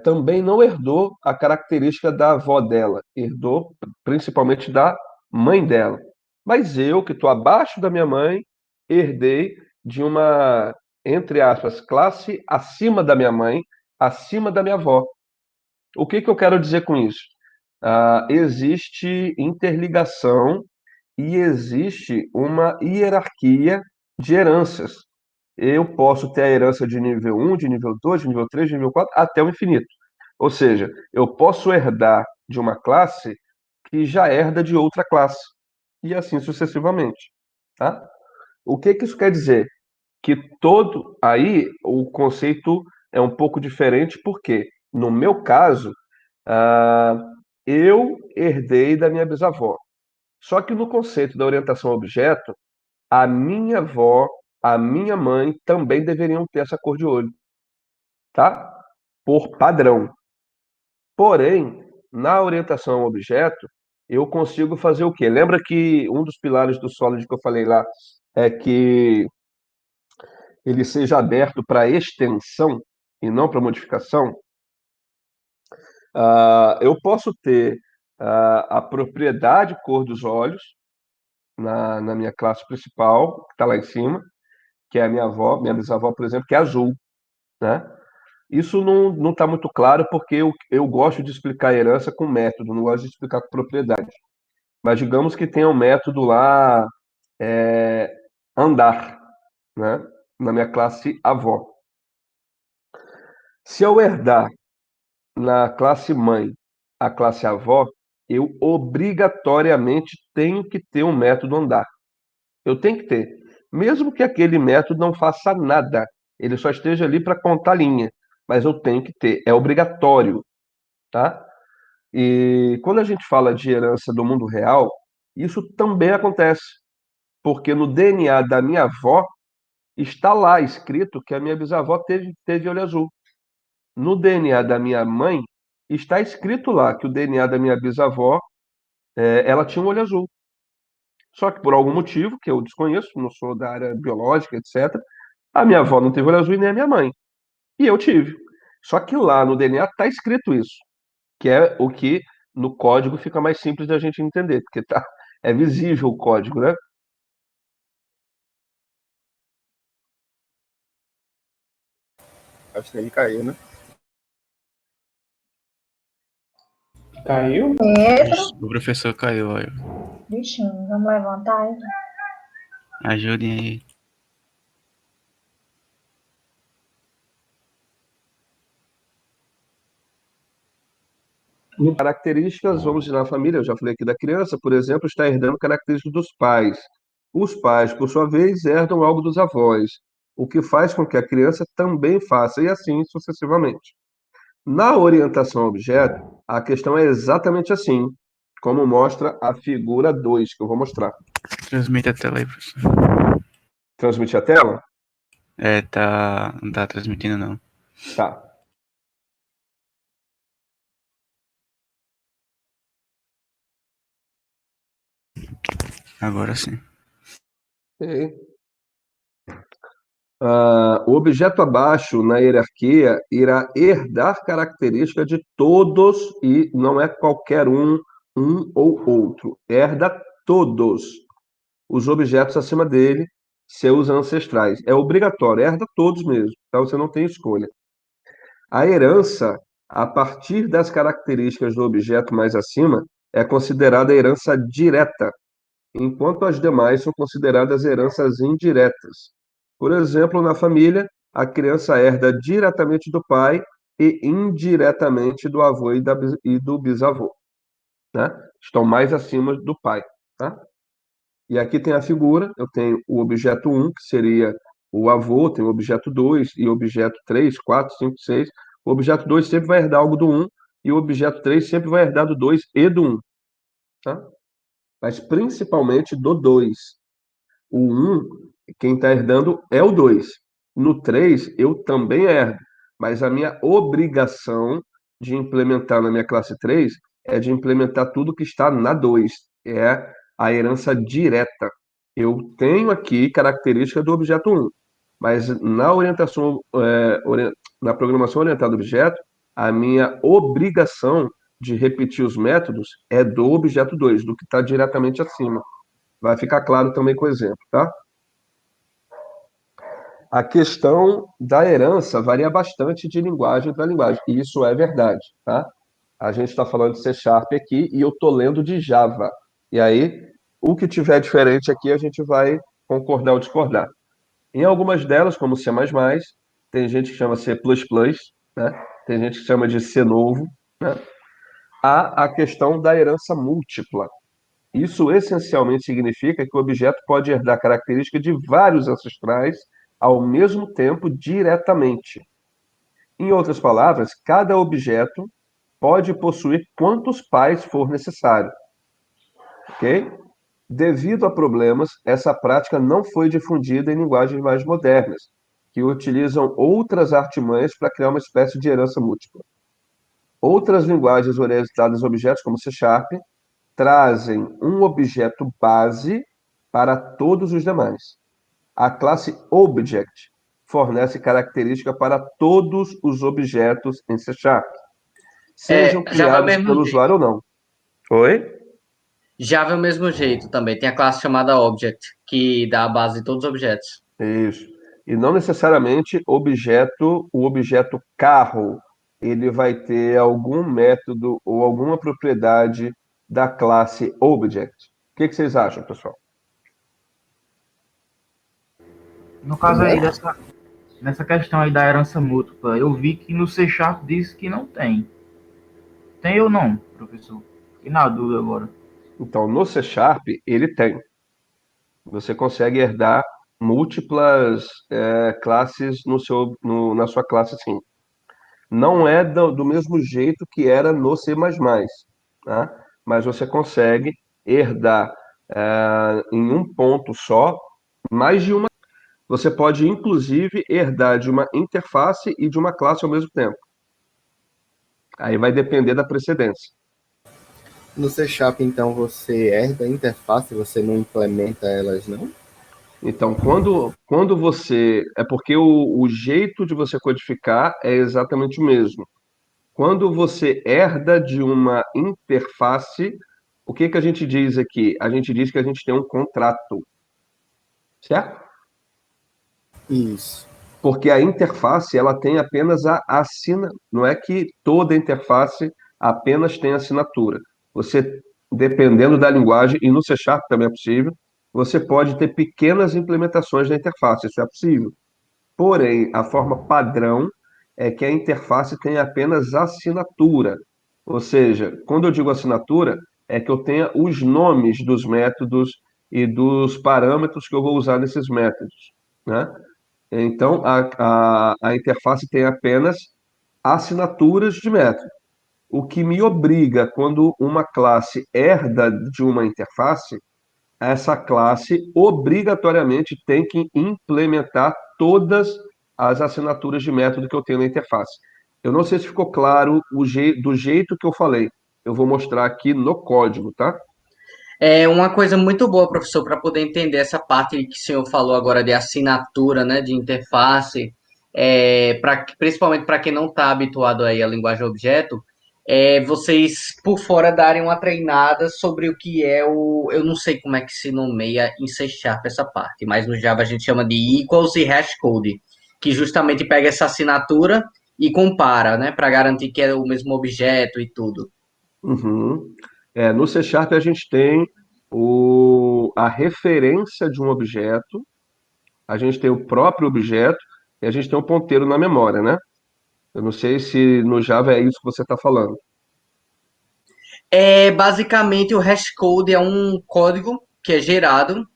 também não herdou a característica da avó dela, herdou principalmente da mãe dela. Mas eu, que estou abaixo da minha mãe, herdei de uma, entre aspas, classe acima da minha mãe, acima da minha avó. O que que eu quero dizer com isso? Existe interligação e existe uma hierarquia de heranças. Eu posso ter a herança de nível 1, de nível 2, de nível 3, de nível 4, até o infinito. Ou seja, eu posso herdar de uma classe que já herda de outra classe. E assim sucessivamente. Tá? O que que isso quer dizer? Que todo. Aí o conceito é um pouco diferente, porque, no meu caso, ah, eu herdei da minha bisavó. Só que no conceito da orientação a objeto, a minha avó, a minha mãe também deveriam ter essa cor de olho, tá? Por padrão. Porém, na orientação ao objeto, eu consigo fazer o quê? Lembra que um dos pilares do Solid que eu falei lá é que ele seja aberto para extensão e não para modificação? Eu posso ter a propriedade cor dos olhos na minha classe principal, que está lá em cima, que é a minha avó, minha bisavó, por exemplo, que é azul, né? Isso não está muito claro porque eu gosto de explicar a herança com método, não gosto de explicar com propriedade. Mas digamos que tem um método lá, é, andar, né? Na minha classe avó. Se eu herdar na classe mãe a classe avó, eu obrigatoriamente tenho que ter um método andar. Eu tenho que ter. Mesmo que aquele método não faça nada, ele só esteja ali para contar linha, mas eu tenho que ter, é obrigatório, tá? E quando a gente fala de herança do mundo real, isso também acontece, porque no DNA da minha avó está lá escrito que a minha bisavó teve olho azul. No DNA da minha mãe está escrito lá que o DNA da minha bisavó, ela tinha um olho azul. Só que por algum motivo, que eu desconheço, não sou da área biológica, etc., a minha avó não teve olho azul e nem a minha mãe. E eu tive. Só que lá no DNA está escrito isso, que é o que no código fica mais simples da gente entender, porque é visível o código, né? Acho que ele caiu, né? Caiu? Pedro. O professor caiu, olha. Bichinho, vamos levantar ele. Ajudem aí. Características, vamos na família, eu já falei aqui da criança, por exemplo, está herdando características dos pais. Os pais, por sua vez, herdam algo dos avós, o que faz com que a criança também faça, e assim sucessivamente. Na orientação ao objeto, a questão é exatamente assim, como mostra a figura 2 que eu vou mostrar. Transmite a tela aí, professor. Transmitir a tela? Não tá transmitindo, não. Tá. Agora sim. Ok. O objeto abaixo na hierarquia irá herdar característica de todos e não é qualquer um ou outro. Herda todos os objetos acima dele, seus ancestrais. É obrigatório, herda todos mesmo, então você não tem escolha. A herança, a partir das características do objeto mais acima, é considerada herança direta, enquanto as demais são consideradas heranças indiretas. Por exemplo, na família, a criança herda diretamente do pai e indiretamente do avô e do bisavô, né? Estão mais acima do pai, tá? E aqui tem a figura, eu tenho o objeto 1, que seria o avô, tem o objeto 2 e o objeto 3, 4, 5, 6. O objeto 2 sempre vai herdar algo do 1 e o objeto 3 sempre vai herdar do 2 e do 1, tá? Mas principalmente do 2. O 1, quem está herdando é o 2. No 3, eu também herdo, mas a minha obrigação de implementar na minha classe 3 é de implementar tudo que está na 2. É a herança direta. Eu tenho aqui característica do objeto 1, mas na orientação, na programação orientada a objeto, a minha obrigação de repetir os métodos é do objeto 2, do que está diretamente acima. Vai ficar claro também com o exemplo, tá? A questão da herança varia bastante de linguagem para linguagem, e isso é verdade, tá? A gente está falando de C# aqui e eu estou lendo de Java. E aí, o que tiver diferente aqui, a gente vai concordar ou discordar. Em algumas delas, como C++, tem gente que chama C++, né? Tem gente que chama de C novo, né? Há a questão da herança múltipla. Isso essencialmente significa que o objeto pode herdar características de vários ancestrais ao mesmo tempo diretamente. Em outras palavras, cada objeto pode possuir quantos pais for necessário. Ok? Devido a problemas, essa prática não foi difundida em linguagens mais modernas, que utilizam outras artimanhas para criar uma espécie de herança múltipla. Outras linguagens orientadas a objetos, como C#, trazem um objeto base para todos os demais. A classe Object fornece característica para todos os objetos em C#, sejam criados pelo usuário ou não. Oi? Java é o mesmo jeito também. Tem a classe chamada Object, que dá a base de todos os objetos. Isso. E não necessariamente o objeto carro, ele vai ter algum método ou alguma propriedade da classe Object. O que vocês acham, pessoal? No caso aí, nessa questão aí da herança múltipla, eu vi que no C# diz que não tem. Tem ou não, professor? Fiquei na dúvida agora. Então, no C# ele tem. Você consegue herdar múltiplas classes na sua classe, sim. Não é do mesmo jeito que era no C++, tá? Mas você consegue herdar em um ponto só mais de uma. Você pode, inclusive, herdar de uma interface e de uma classe ao mesmo tempo. Aí vai depender da precedência. No C#, então, você herda a interface, você não implementa elas, não? Então, quando você... É porque o jeito de você codificar é exatamente o mesmo. Quando você herda de uma interface, o que a gente diz aqui? A gente diz que a gente tem um contrato. Certo? Isso. Porque a interface, ela tem apenas a assinatura. Não é que toda interface apenas tem assinatura. Você, dependendo da linguagem, e no C# também é possível, você pode ter pequenas implementações da interface, isso é possível. Porém, a forma padrão é que a interface tem apenas assinatura. Ou seja, quando eu digo assinatura, é que eu tenha os nomes dos métodos e dos parâmetros que eu vou usar nesses métodos, né? Então, a interface tem apenas assinaturas de método. O que me obriga, quando uma classe herda de uma interface, essa classe obrigatoriamente tem que implementar todas as assinaturas de método que eu tenho na interface. Eu não sei se ficou claro do jeito que eu falei. Eu vou mostrar aqui no código, tá? É uma coisa muito boa, professor, para poder entender essa parte que o senhor falou agora de assinatura, né, de interface, principalmente para quem não está habituado aí à linguagem objeto, vocês por fora darem uma treinada sobre o que é eu não sei como é que se nomeia em C# essa parte, mas no Java a gente chama de equals e hashcode, que justamente pega essa assinatura e compara, né, para garantir que é o mesmo objeto e tudo. Uhum. No C# a gente tem a referência de um objeto, a gente tem o próprio objeto e a gente tem um ponteiro na memória, né? Eu não sei se no Java é isso que você está falando. Basicamente o hashcode é um código que é gerado,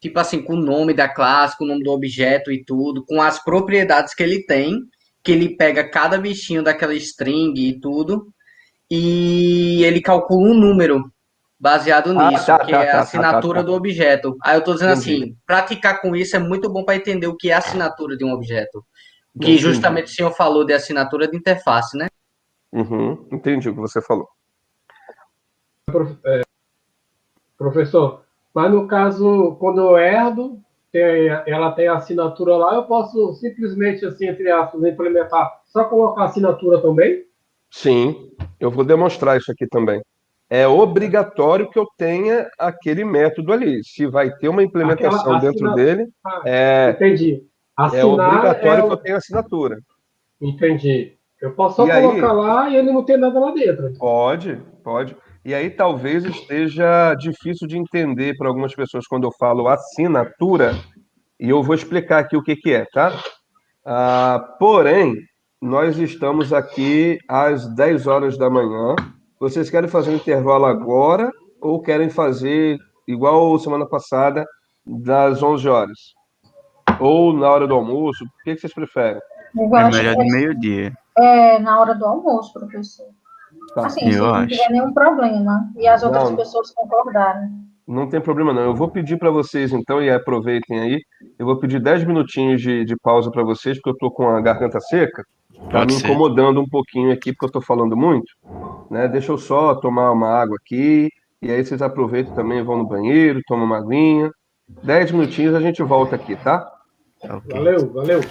tipo assim, com o nome da classe, com o nome do objeto e tudo, com as propriedades que ele tem, que ele pega cada bichinho daquela string e tudo, e ele calcula um número baseado nisso, que é a assinatura do objeto. Aí eu tô dizendo Entendi. assim, praticar com isso é muito bom para entender o que é a assinatura de um objeto. Que Entendi. justamente o senhor falou de assinatura de interface, né? Uhum. Entendi o que você falou. Professor, mas no caso, quando eu herdo, ela tem a assinatura lá, eu posso simplesmente, assim, entre aspas, implementar, só colocar a assinatura também? Sim, eu vou demonstrar isso aqui também. É obrigatório que eu tenha aquele método ali. Se vai ter uma implementação dentro dele, Entendi. é Assinar obrigatório que eu tenha assinatura. Entendi. Eu posso só E aí, colocar lá e ele não tem nada lá dentro. pode. E aí talvez esteja difícil de entender para algumas pessoas quando eu falo assinatura, e eu vou explicar aqui o que que é, tá? Porém, nós estamos aqui às 10 horas da manhã. Vocês querem fazer um intervalo agora ou querem fazer igual semana passada, das 11 horas? Ou na hora do almoço? O que vocês preferem? É melhor de meio-dia. Na hora do almoço, professor. Tá. Assim, se Eu não acho. tiver nenhum problema e as outras Não. pessoas concordarem. Não tem problema não. Eu vou pedir para vocês então, e aproveitem aí, eu vou pedir 10 minutinhos de pausa para vocês, porque eu tô com a garganta seca, tá Pode me ser. incomodando um pouquinho aqui, porque eu tô falando muito, né? Deixa eu só tomar uma água aqui, e aí vocês aproveitam também, vão no banheiro, tomam uma aguinha. 10 minutinhos a gente volta aqui, tá? Ok. Valeu.